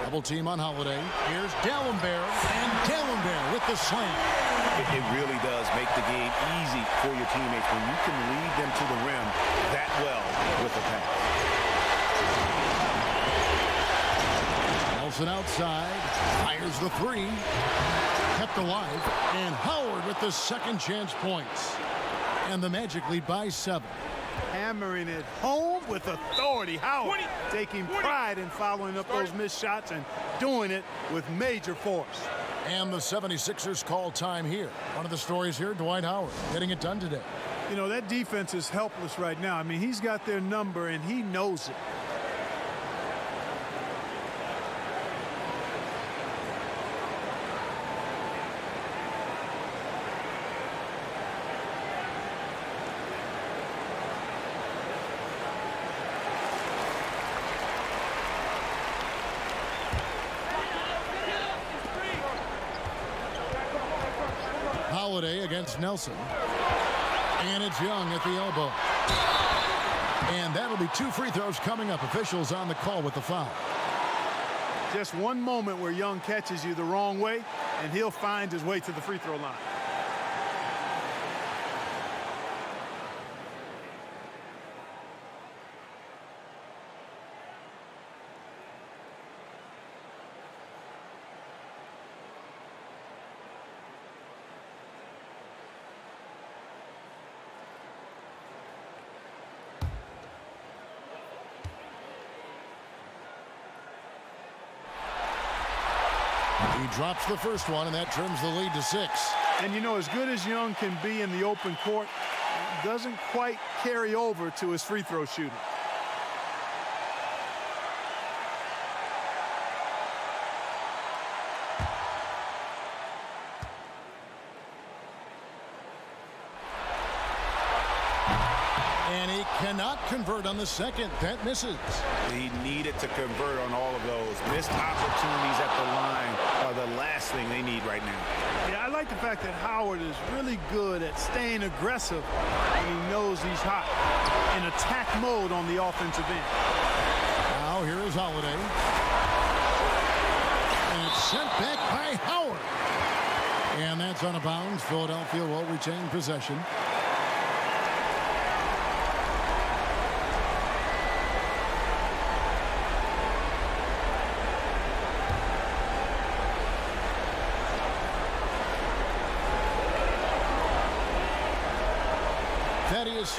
Double team on Holiday. Here's Dallenberg. And Dallenberg with the slam. It really does make the game easy for your teammates when you can lead them to the rim that well with a pass. Nelson outside, fires the 3, kept alive, and Howard with the second chance points. And the Magic lead by 7. Hammering it home with authority. Howard taking pride in following up those missed shots and doing it with major force. And the 76ers call time here. One of the stories here, Dwight Howard getting it done today. You know, that defense is helpless right now. I mean, he's got their number and he knows it. Holiday against Nelson. And it's Young at the elbow. And that'll be 2 free throws coming up. Officials on the call with the foul. Just one moment where Young catches you the wrong way, and he'll find his way to the free throw line. He drops the first one, and that trims the lead to 6. And you know, as good as Young can be in the open court, it doesn't quite carry over to his free throw shooting. And he cannot convert on the second. That misses. He needed to convert on all of those. Missed opportunities at the line are the last thing they need right now. Yeah, I like the fact that Howard is really good at staying aggressive when he knows he's hot, in attack mode on the offensive end. Now here is Holiday. And it's sent back by Howard. And that's out of bounds. Philadelphia will retain possession.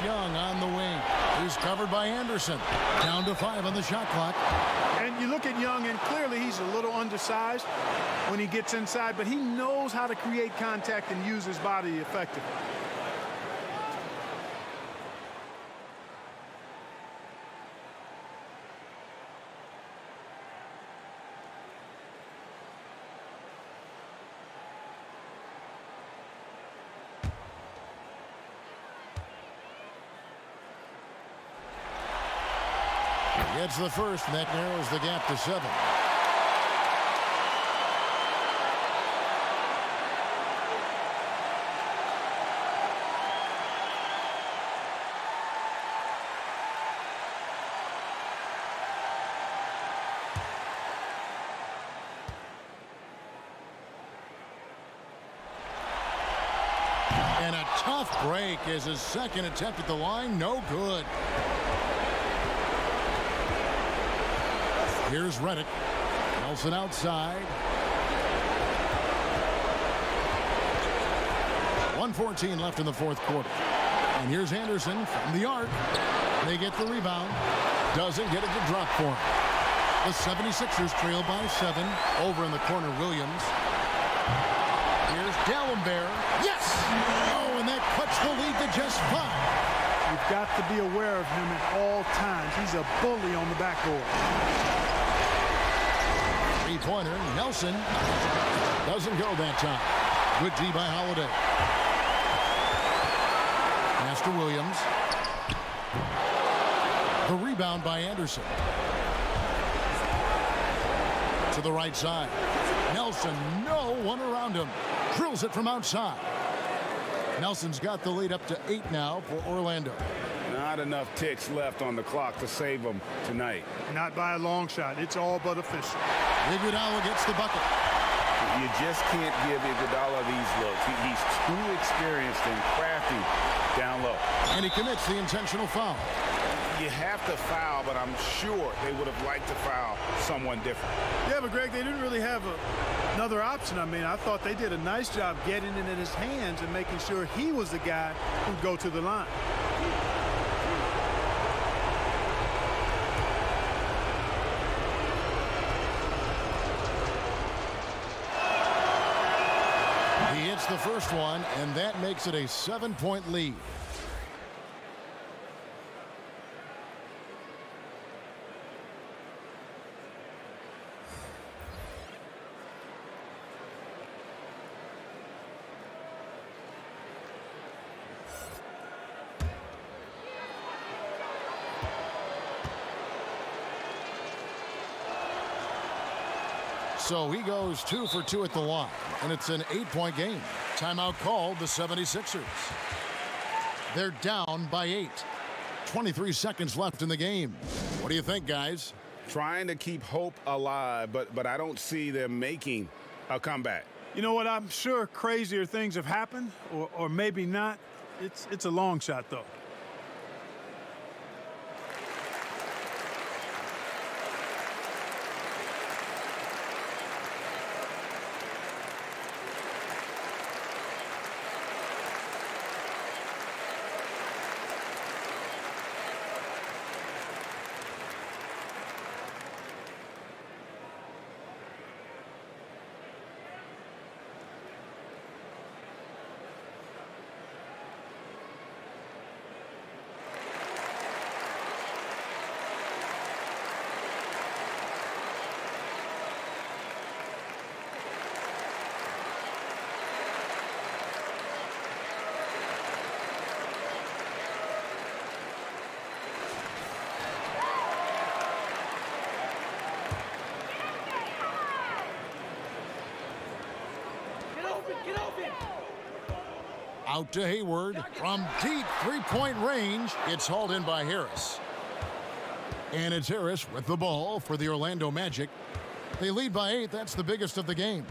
Young on the wing. He's covered by Anderson. Down to 5 on the shot clock. And you look at Young, and clearly he's a little undersized when he gets inside, but he knows how to create contact and use his body effectively. Gets the first, and that narrows the gap to 7. And a tough break is his second attempt at the line. No good. Here's Reddick. Nelson outside. 1:14 left in the fourth quarter. And here's Anderson from the arc. They get the rebound. Doesn't get it to drop for him. The 76ers trail by 7. Over in the corner, Williams. Here's Dalembert. Yes! Oh, and that cuts the lead to just 5. You've got to be aware of him at all times. He's a bully on the backboard. Three-pointer, Nelson doesn't go that time. Good D by Holiday. Pass to Williams. The rebound by Anderson. To the right side. Nelson, no one around him. Drills it from outside. Nelson's got the lead up to 8 now for Orlando. Not enough ticks left on the clock to save them tonight. Not by a long shot. It's all but official. Iguodala gets the bucket. You just can't give Iguodala these looks. He's too experienced and crafty down low. And he commits the intentional foul. You have to foul, but I'm sure they would have liked to foul someone different. Yeah, but Greg, they didn't really have another option. I mean, I thought they did a nice job getting it in his hands and making sure he was the guy who'd go to the line. He hits the first one, and that makes it a 7-point lead. So he goes 2 for 2 at the line, and it's an 8-point game. Timeout called, the 76ers. They're down by 8. 23 seconds left in the game. What do you think, guys? Trying to keep hope alive, but I don't see them making a comeback. You know what? I'm sure crazier things have happened, or maybe not. It's a long shot, though. Out to Hayward. From deep three-point range, it's hauled in by Harris. And it's Harris with the ball for the Orlando Magic. They lead by 8. That's the biggest of the game.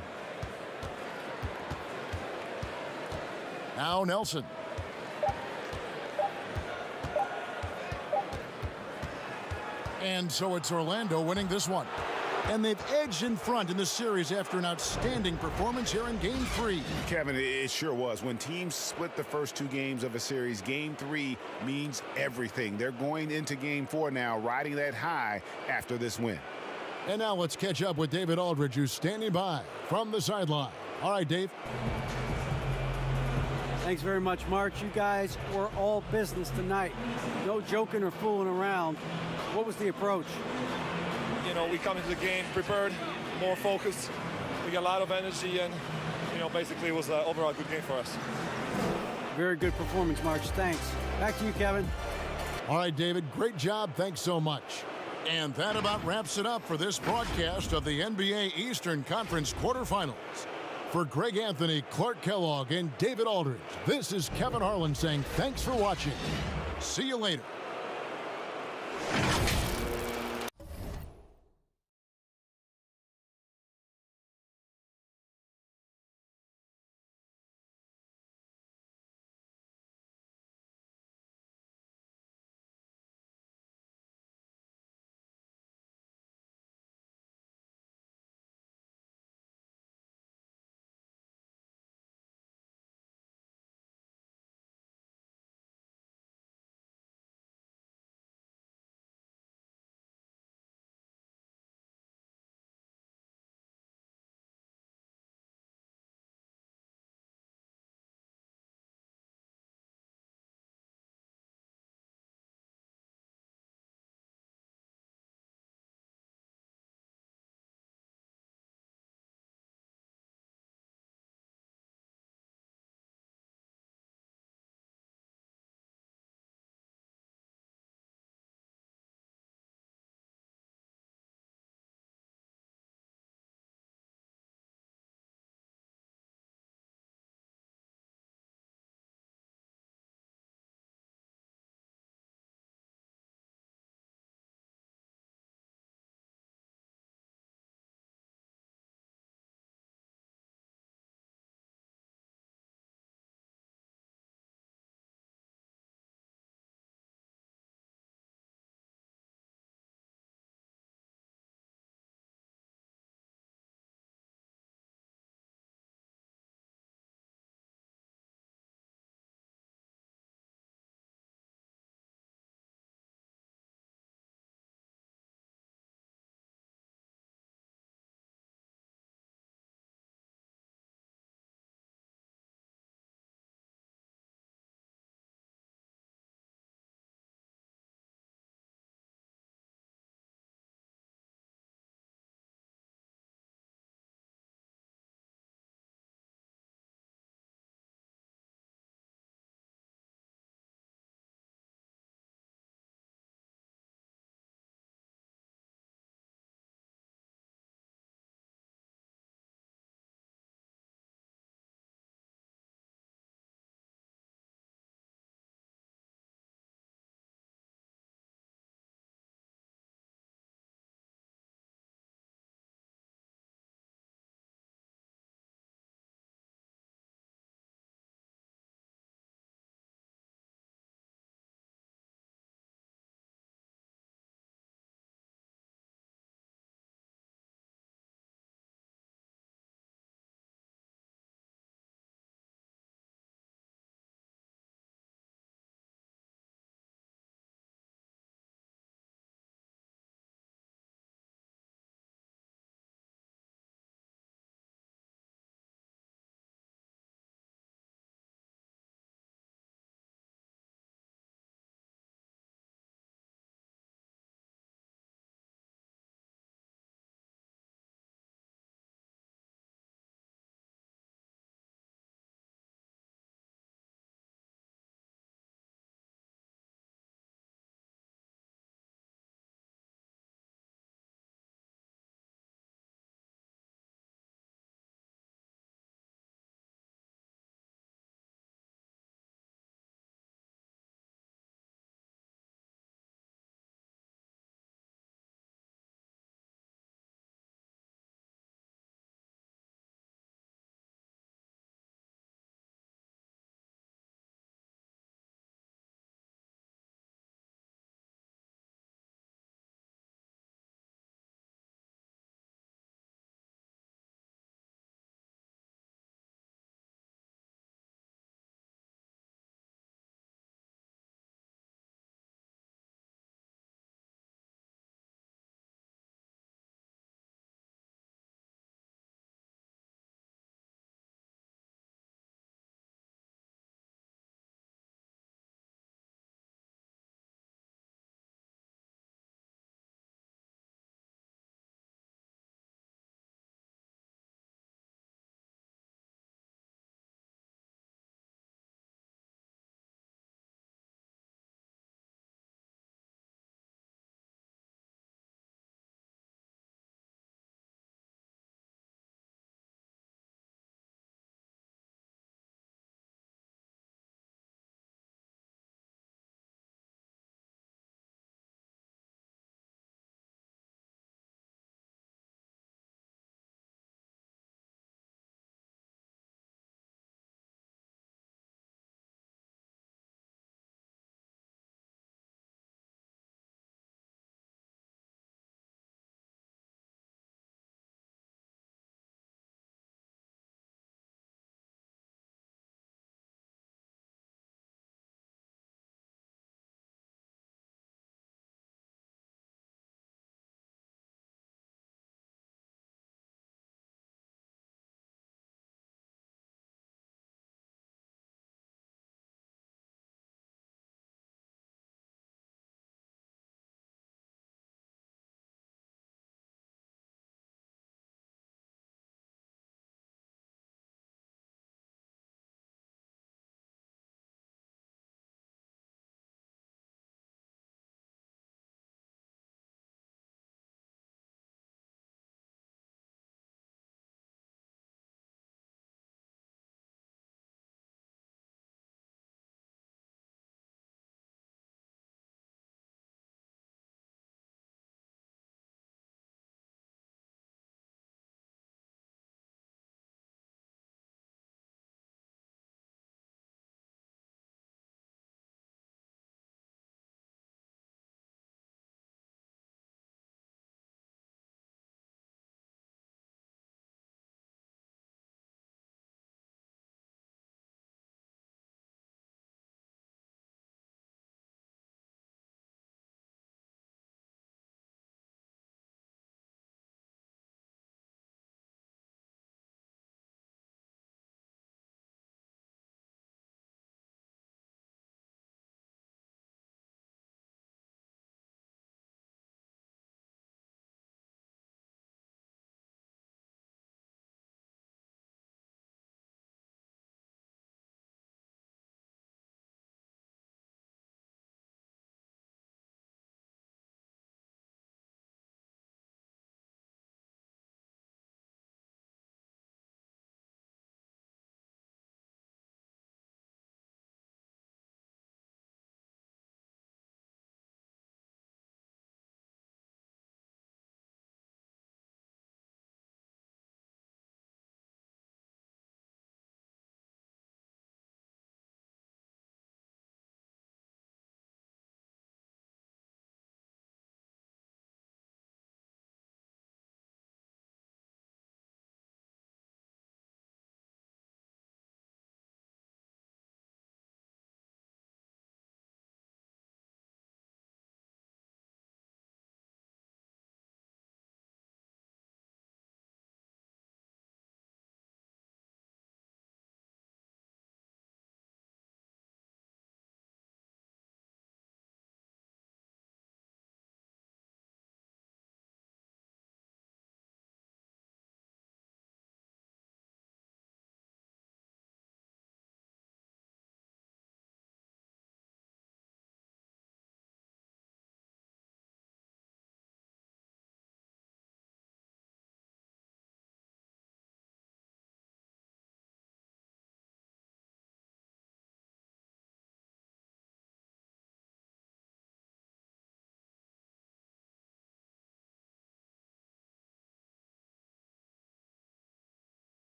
Now Nelson. And so it's Orlando winning this one. And they've edged in front in the series after an outstanding performance here in Game 3. Kevin, it sure was. When teams split the first 2 games of a series, Game 3 means everything. They're going into Game 4 now, riding that high after this win. And now let's catch up with David Aldridge, who's standing by from the sideline. All right, Dave. Thanks very much, March. You guys were all business tonight. No joking or fooling around. What was the approach? You know, we come into the game prepared, more focused. We got a lot of energy, and, you know, basically it was an overall good game for us. Very good performance, March. Thanks. Back to you, Kevin. All right, David, great job. Thanks so much. And that about wraps it up for this broadcast of the NBA Eastern Conference quarterfinals. For Greg Anthony, Clark Kellogg, and David Aldridge, this is Kevin Harlan saying thanks for watching. See you later.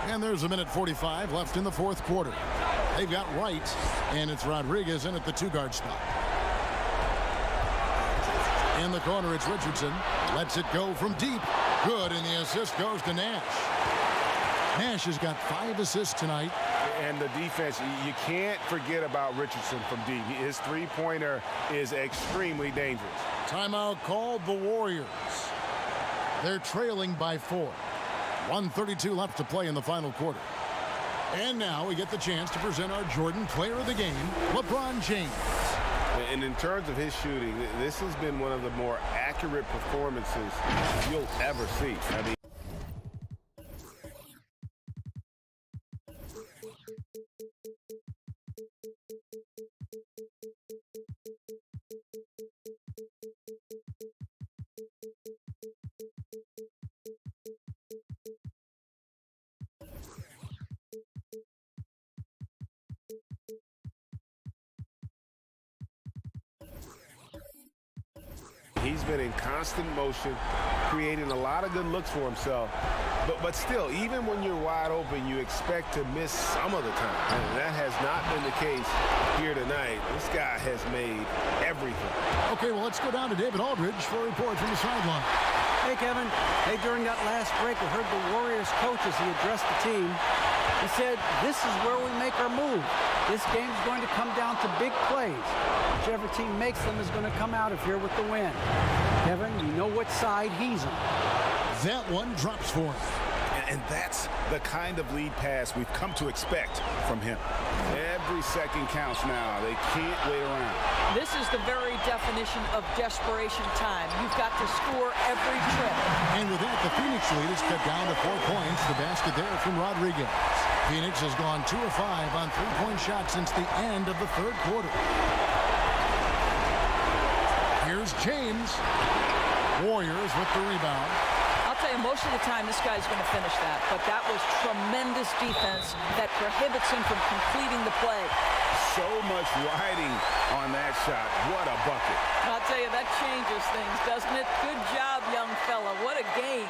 And there's a minute 45 left in the fourth quarter. They've got Wright, and it's Rodriguez in at the two-guard spot. In the corner, it's Richardson. Lets it go from deep. Good, and the assist goes to Nash. Nash has got 5 assists tonight. And the defense, you can't forget about Richardson from deep. His three-pointer is extremely dangerous. Timeout called the Warriors. They're trailing by 4. 1:32 left to play in the final quarter. And now we get the chance to present our Jordan Player of the Game, LeBron James. And in terms of his shooting, this has been one of the more accurate performances you'll ever see. I mean, he's been in constant motion, creating a lot of good looks for himself. But still, even when you're wide open, you expect to miss some of the time. And that has not been the case here tonight. This guy has made everything. Okay, well, let's go down to David Aldridge for a report from the sideline. Hey, Kevin. Hey, during that last break, I heard the Warriors coach as he addressed the team. He said, this is where we make our move. This game's going to come down to big plays. Whichever team makes them is going to come out of here with the win. Kevin, you know what side he's on. That one drops for him. And that's the kind of lead pass we've come to expect from him. Every second counts now. They can't wait around. This is the very definition of desperation time. You've got to score every trip. And with that, the Phoenix lead is cut down to 4 points. The basket there from Rodriguez. Phoenix has gone 2 of 5 on three-point shots since the end of the third quarter. Here's James. Warriors with the rebound. I'll tell you, most of the time this guy's going to finish that, but that was tremendous defense that prohibits him from completing the play. So much riding on that shot. What a bucket. I'll tell you, that changes things, doesn't it? Good job, young fella. What a game.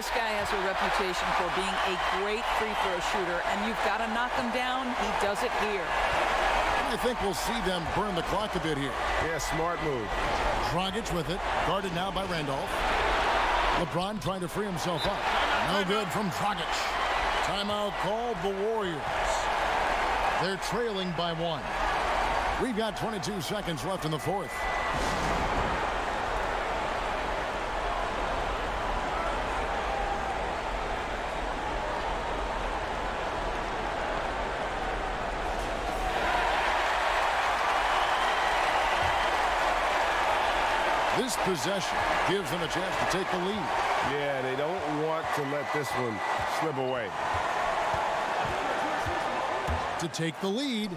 This guy has a reputation for being a great free throw shooter, and you've got to knock him down. He does it here. I think we'll see them burn the clock a bit here. Yeah, smart move. Dragic with it, guarded now by Randolph. LeBron trying to free himself up. No good from Dragic. Timeout called the Warriors. They're trailing by 1. We've got 22 seconds left in the fourth. This possession gives them a chance to take the lead. Yeah, they don't want to let this one slip away. To take the lead.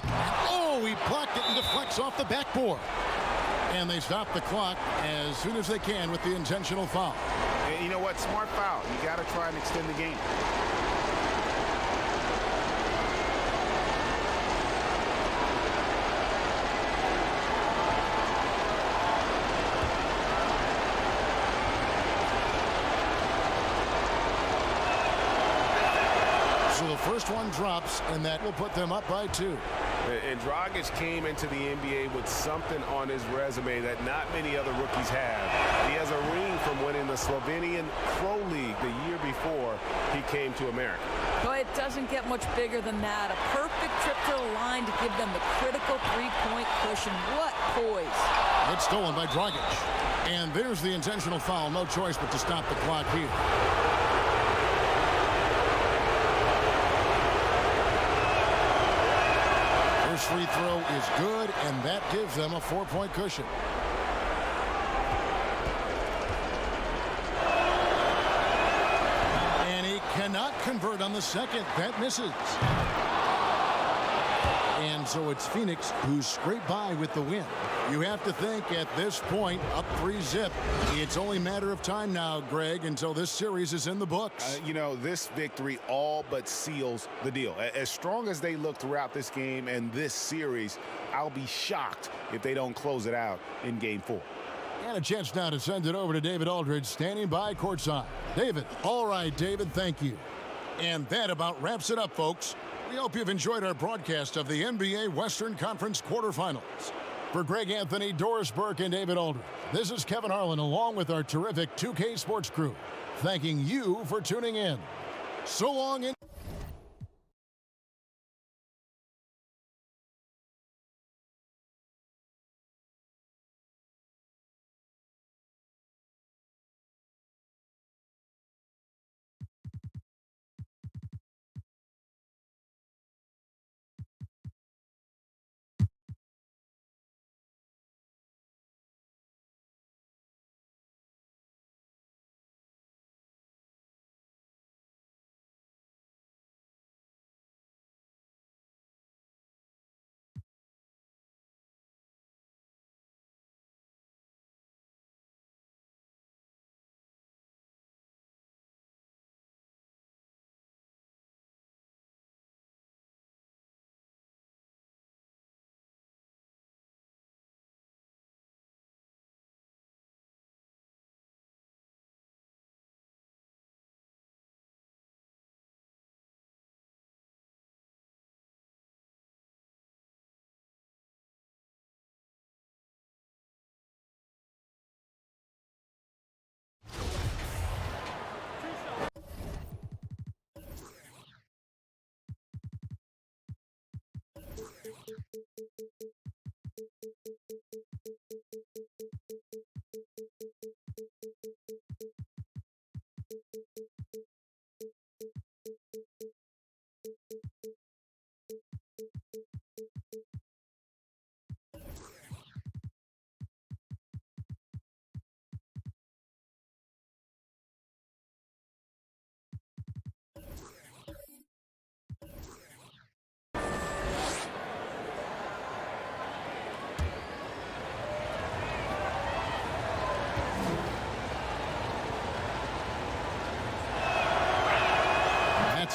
Oh, he blocked it and deflects off the backboard. And they stop the clock as soon as they can with the intentional foul. And you know what? Smart foul. You got to try and extend the game. So the first one drops, and that will put them up by 2. And Dragic came into the NBA with something on his resume that not many other rookies have. He has a ring from winning the Slovenian Pro League the year before he came to America. Boy, it doesn't get much bigger than that. A perfect trip to the line to give them the critical three-point cushion. What poise. It's stolen by Dragic. And there's the intentional foul. No choice but to stop the clock here. First free throw is good, and that gives them a 4-point cushion. And he cannot convert on the second. That misses. And so it's Phoenix who scraped by with the win. You have to think at this point, up 3-zip, it's only a matter of time now, Greg, until this series is in the books. You know, this victory all but seals the deal. As strong as they look throughout this game and this series, I'll be shocked if they don't close it out in Game 4. And a chance now to send it over to David Aldridge, standing by courtside. David. All right, David, thank you. And that about wraps it up, folks. We hope you've enjoyed our broadcast of the NBA Western Conference quarterfinals. For Greg Anthony, Doris Burke, and David Aldridge, this is Kevin Harlan along with our terrific 2K Sports crew, thanking you for tuning in. So long and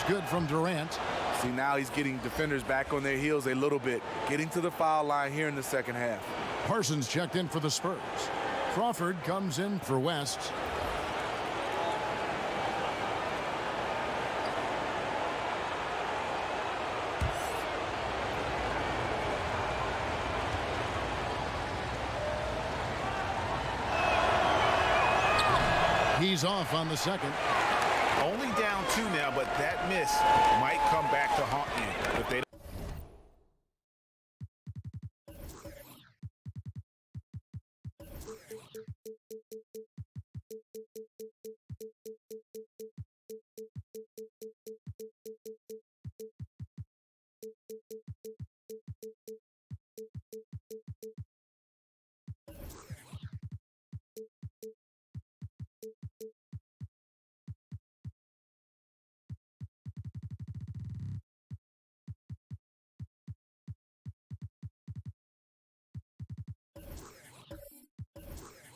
good from Durant. See, now he's getting defenders back on their heels a little bit, getting to the foul line here in the second half. Parsons checked in for the Spurs. Crawford comes in for West. He's off on the second. Only down 2 now, but that miss might come back to haunt you if they don't.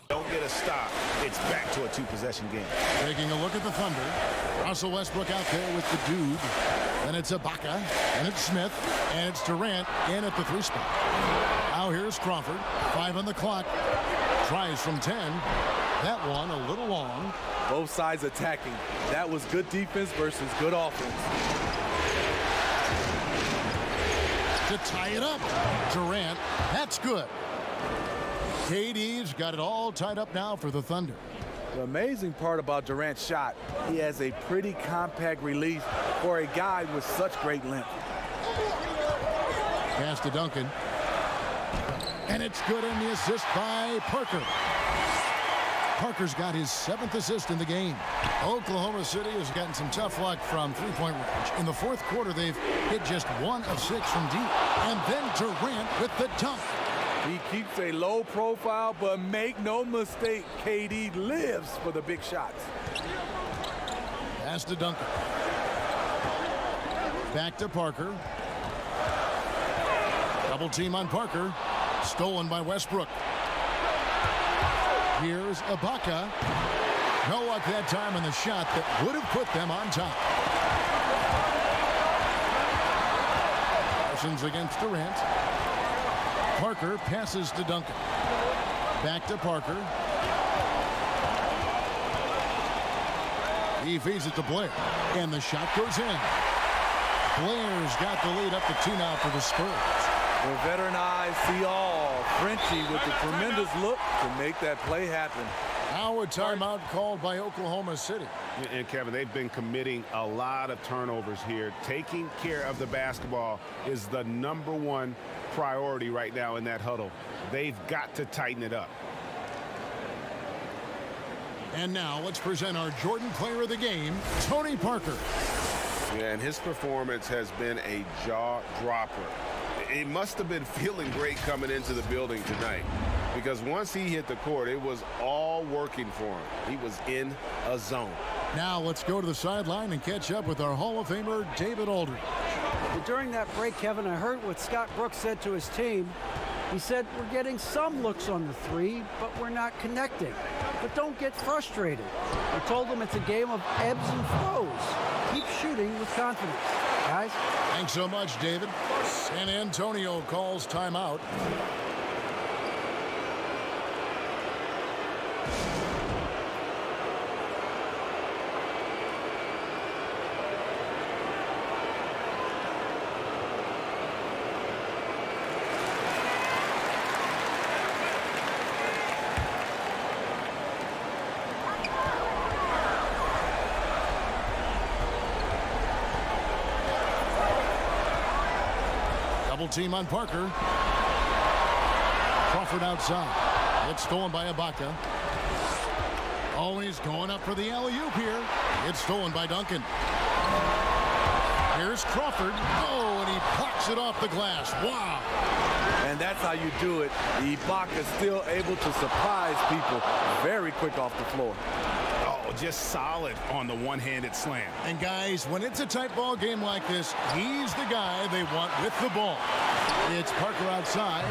Don't get a stop. It's back to a 2-possession game. Taking a look at the Thunder. Russell Westbrook out there with the dude. Then it's Ibaka. And it's Smith. And it's Durant in at the 3 spot. Now here's Crawford. 5 on the clock. Tries from 10. That one a little long. Both sides attacking. That was good defense versus good offense. To tie it up. Durant. That's good. KD's got it all tied up now for the Thunder. The amazing part about Durant's shot, he has a pretty compact release for a guy with such great length. Pass to Duncan. And it's good, and the assist by Parker. Parker's got his 7th assist in the game. Oklahoma City has gotten some tough luck from three-point range. In the fourth quarter, they've hit just 1 of 6 from deep. And then Durant with the dunk. He keeps a low profile, but make no mistake, KD lives for the big shots. Pass to Duncan. Back to Parker. Double team on Parker. Stolen by Westbrook. Here's Ibaka. No luck that time on the shot that would have put them on top. Parsons against Durant. Parker passes to Duncan. Back to Parker. He feeds it to Blair. And the shot goes in. Blair's got the lead up to 2 now for the Spurs. The veteran eyes see all. Frenchie with the tremendous look to make that play happen. Now a timeout called by Oklahoma City. And Kevin, they've been committing a lot of turnovers here. Taking care of the basketball is the #1 priority right now in that huddle. They've got to tighten it up. And now let's present our Jordan Player of the Game, Tony Parker. Yeah, and his performance has been a jaw-dropper. He must have been feeling great coming into the building tonight, because once he hit the court, it was all working for him. He was in a zone. Now let's go to the sideline and catch up with our Hall of Famer, David Aldridge. During that break, Kevin, I heard what Scott Brooks said to his team. He said, we're getting some looks on the three, but we're not connecting. But don't get frustrated. We told them it's a game of ebbs and flows. Keep shooting with confidence, guys. Thanks so much, David. San Antonio calls timeout. Double team on Parker. Crawford outside. It's stolen by Ibaka. Oh, he's going up for the alley-oop here. It's stolen by Duncan. Here's Crawford. Oh, and he blocks it off the glass. Wow. And that's how you do it. Ibaka still able to surprise people very quick off the floor. Just solid on the one-handed slam. And guys, when it's a tight ball game like this, he's the guy they want with the ball. It's Parker outside.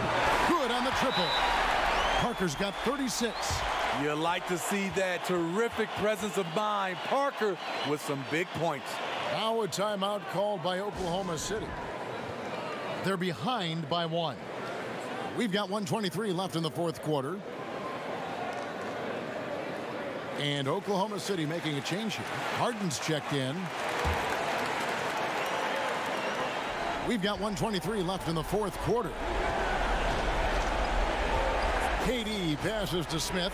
Good on the triple. Parker's got 36. You like to see that terrific presence of mind. Parker with some big points. Now a timeout called by Oklahoma City. They're behind by 1. We've got 1:23 left in the fourth quarter. And Oklahoma City making a change here. Harden's checked in. We've got 1:23 left in the fourth quarter. KD passes to Smith.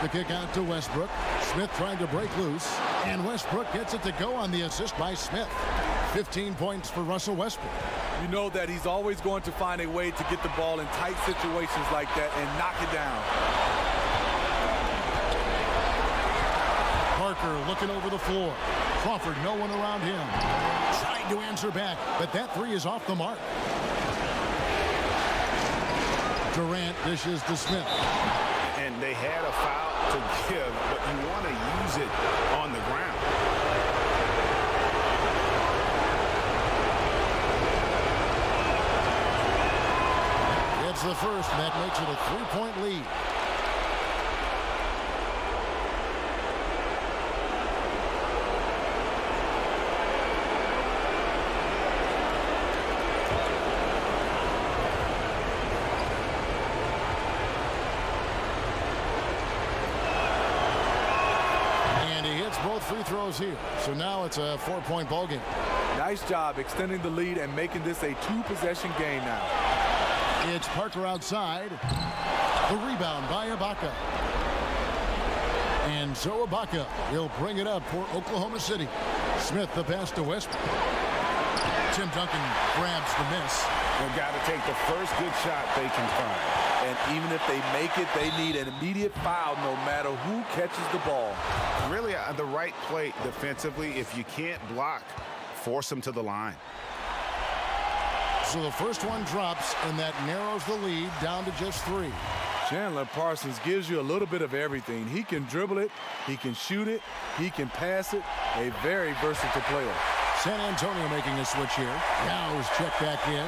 The kick out to Westbrook. Smith trying to break loose. And Westbrook gets it to go on the assist by Smith. 15 points for Russell Westbrook. You know that he's always going to find a way to get the ball in tight situations like that and knock it down. Parker looking over the floor. Crawford, no one around him. Trying to answer back, but that three is off the mark. Durant dishes to Smith. And they had a foul to give, but you want to use it on the ground. It's the first, and that makes it a 3-point lead. Free throws here. So now it's a 4-point ball game. Nice job extending the lead and making this a 2-possession game now. It's Parker outside. The rebound by Ibaka. And so Ibaka will bring it up for Oklahoma City. Smith the pass to Westbrook. Tim Duncan grabs the miss. They've got to take the first good shot they can find. And even if they make it, they need an immediate foul no matter who catches the ball. Really, the right play defensively. If you can't block, force them to the line. So the first one drops, and that narrows the lead down to just 3. Chandler Parsons gives you a little bit of everything. He can dribble it, he can shoot it, he can pass it. A very versatile player. San Antonio making a switch here. Now is checked back in.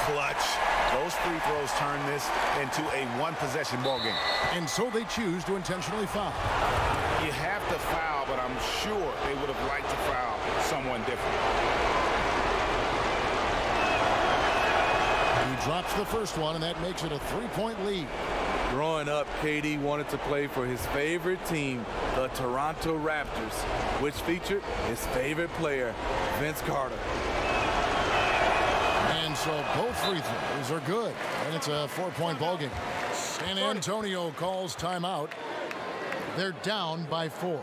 Clutch. Those free throws turn this into a one-possession ball game. And so they choose to intentionally foul. You have to foul, but I'm sure they would have liked to foul someone different. He drops the first one, and that makes it a 3-point lead. Growing up, KD wanted to play for his favorite team, the Toronto Raptors, which featured his favorite player, Vince Carter. And so both free throws are good, and it's a 4-point ball game. San Antonio calls timeout. They're down by 4.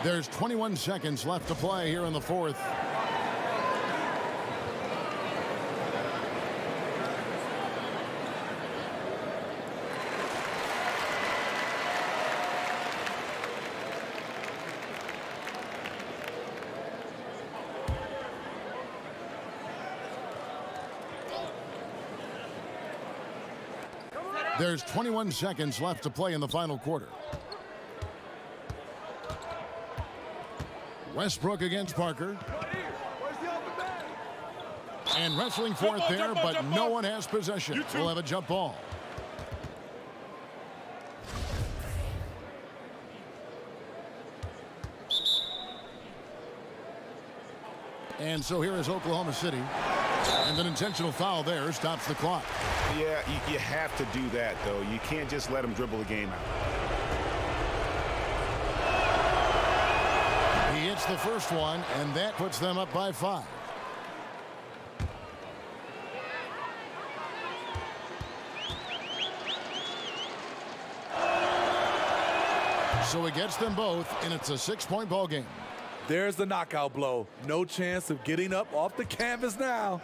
There's 21 seconds left to play here in the fourth. There's 21 seconds left to play in the final quarter. Westbrook against Parker. And wrestling for it there, but no one has possession. We'll have a jump ball. And so here is Oklahoma City. And an intentional foul there stops the clock. Yeah, you have to do that, though. You can't just let them dribble the game out. He hits the first one, and that puts them up by 5. So he gets them both, and it's a 6-point ball game. There's the knockout blow. No chance of getting up off the canvas now.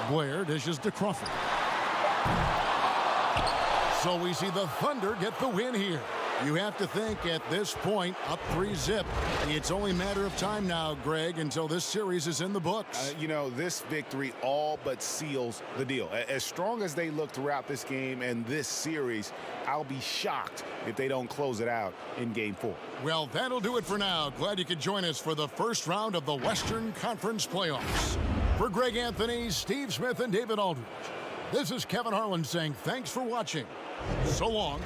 Blair dishes to Crawford. So we see the Thunder get the win here. You have to think at this point, up 3-zip. It's only a matter of time now, Greg, until this series is in the books. You know, this victory all but seals the deal. As strong as they look throughout this game and this series, I'll be shocked if they don't close it out in Game 4. Well, that'll do it for now. Glad you could join us for the first round of the Western Conference playoffs. For Greg Anthony, Steve Smith, and David Aldridge, this is Kevin Harlan saying thanks for watching. So long.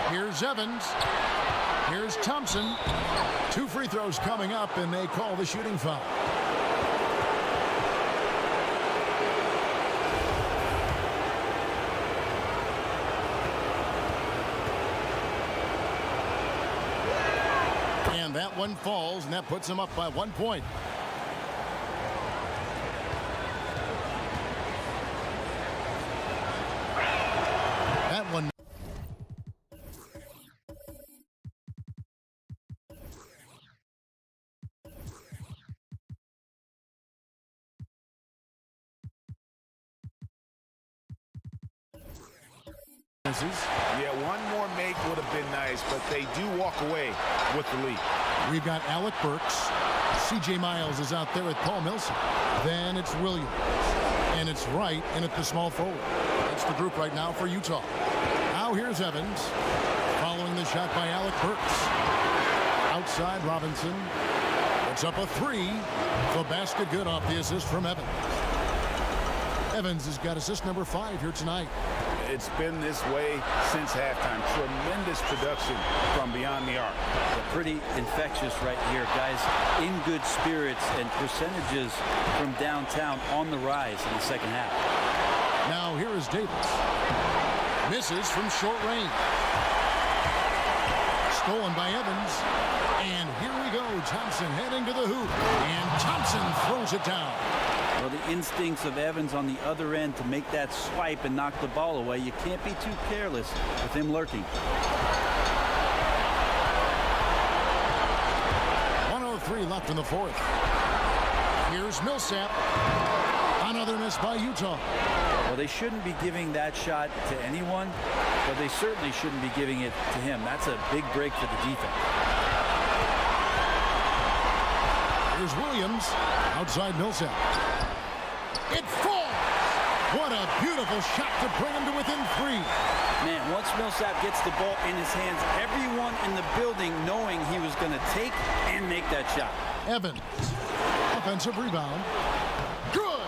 Here's Evans. Here's Thompson. 2 free throws coming up, and they call the shooting foul. And that one falls, and that puts them up by 1 point. That one. Yeah, one more make would have been nice, but they do walk away with the lead. We've got Alec Burks. C.J. Miles is out there with Paul Millsap. Then it's Williams. And it's Wright in at the small forward. That's the group right now for Utah. Now here's Evans. Following the shot by Alec Burks. Outside Robinson. It's up a 3. The basket good off the assist from Evans. Evans has got assist number 5 here tonight. It's been this way since halftime. Tremendous production from beyond the arc. Pretty infectious right here, guys. In good spirits and percentages from downtown on the rise in the second half. Now here is Davis. Misses from short range. Stolen by Evans. And here we go. Thompson heading to the hoop. And Thompson throws it down. Well, the instincts of Evans on the other end to make that swipe and knock the ball away. You can't be too careless with him lurking. 1:03 left in the fourth. Here's Millsap. Another miss by Utah. Well, they shouldn't be giving that shot to anyone, but they certainly shouldn't be giving it to him. That's a big break for the defense. Here's Williams. Outside Millsap. It falls! What a beautiful shot to bring him to within 3. Man, once Millsap gets the ball in his hands, everyone in the building knowing he was going to take and make that shot. Evans. Offensive rebound. Good!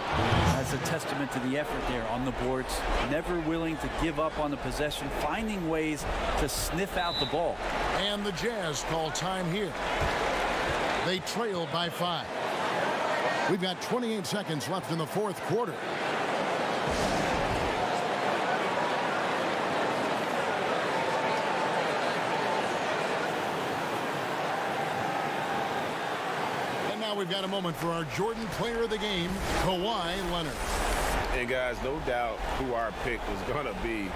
That's a testament to the effort there on the boards. Never willing to give up on the possession, finding ways to sniff out the ball. And the Jazz call time here. They trail by 5. We've got 28 seconds left in the fourth quarter. And now we've got a moment for our Jordan player of the game, Kawhi Leonard. And guys, no doubt who our pick was going to be.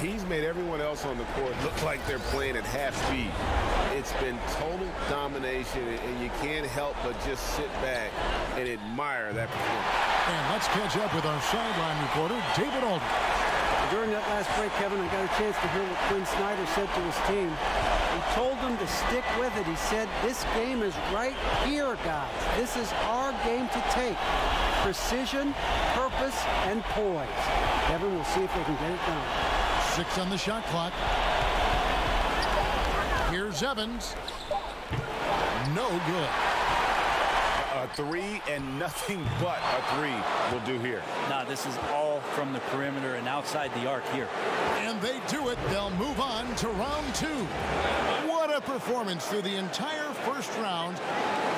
He's made everyone else on the court look like they're playing at half speed. It's been total domination, and you can't help but just sit back and admire that performance. And let's catch up with our sideline reporter, David Aldridge. During that last break, Kevin, I got a chance to hear what Quinn Snyder said to his team. He told them to stick with it. He said, this game is right here, guys. This is our game to take. Precision, purpose, and poise. Kevin, we'll see if they can get it done. 6 on the shot clock. Here's Evans. No good. A 3 and nothing but a 3 will do here. Nah, this is all from the perimeter and outside the arc here. And they do it. They'll move on to round 2. What a performance through the entire first round.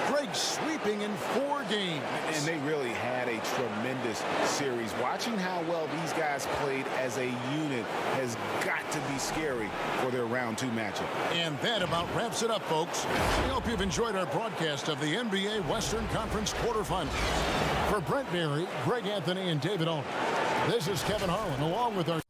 Greg sweeping in 4 games. And they really had a tremendous series. Watching how well these guys played as a unit has got to be scary for their round 2 matchup. And that about wraps it up, folks. We hope you've enjoyed our broadcast of the NBA Western Conference quarterfinals. For Brent Berry, Greg Anthony, and David Owen, this is Kevin Harlan, along with our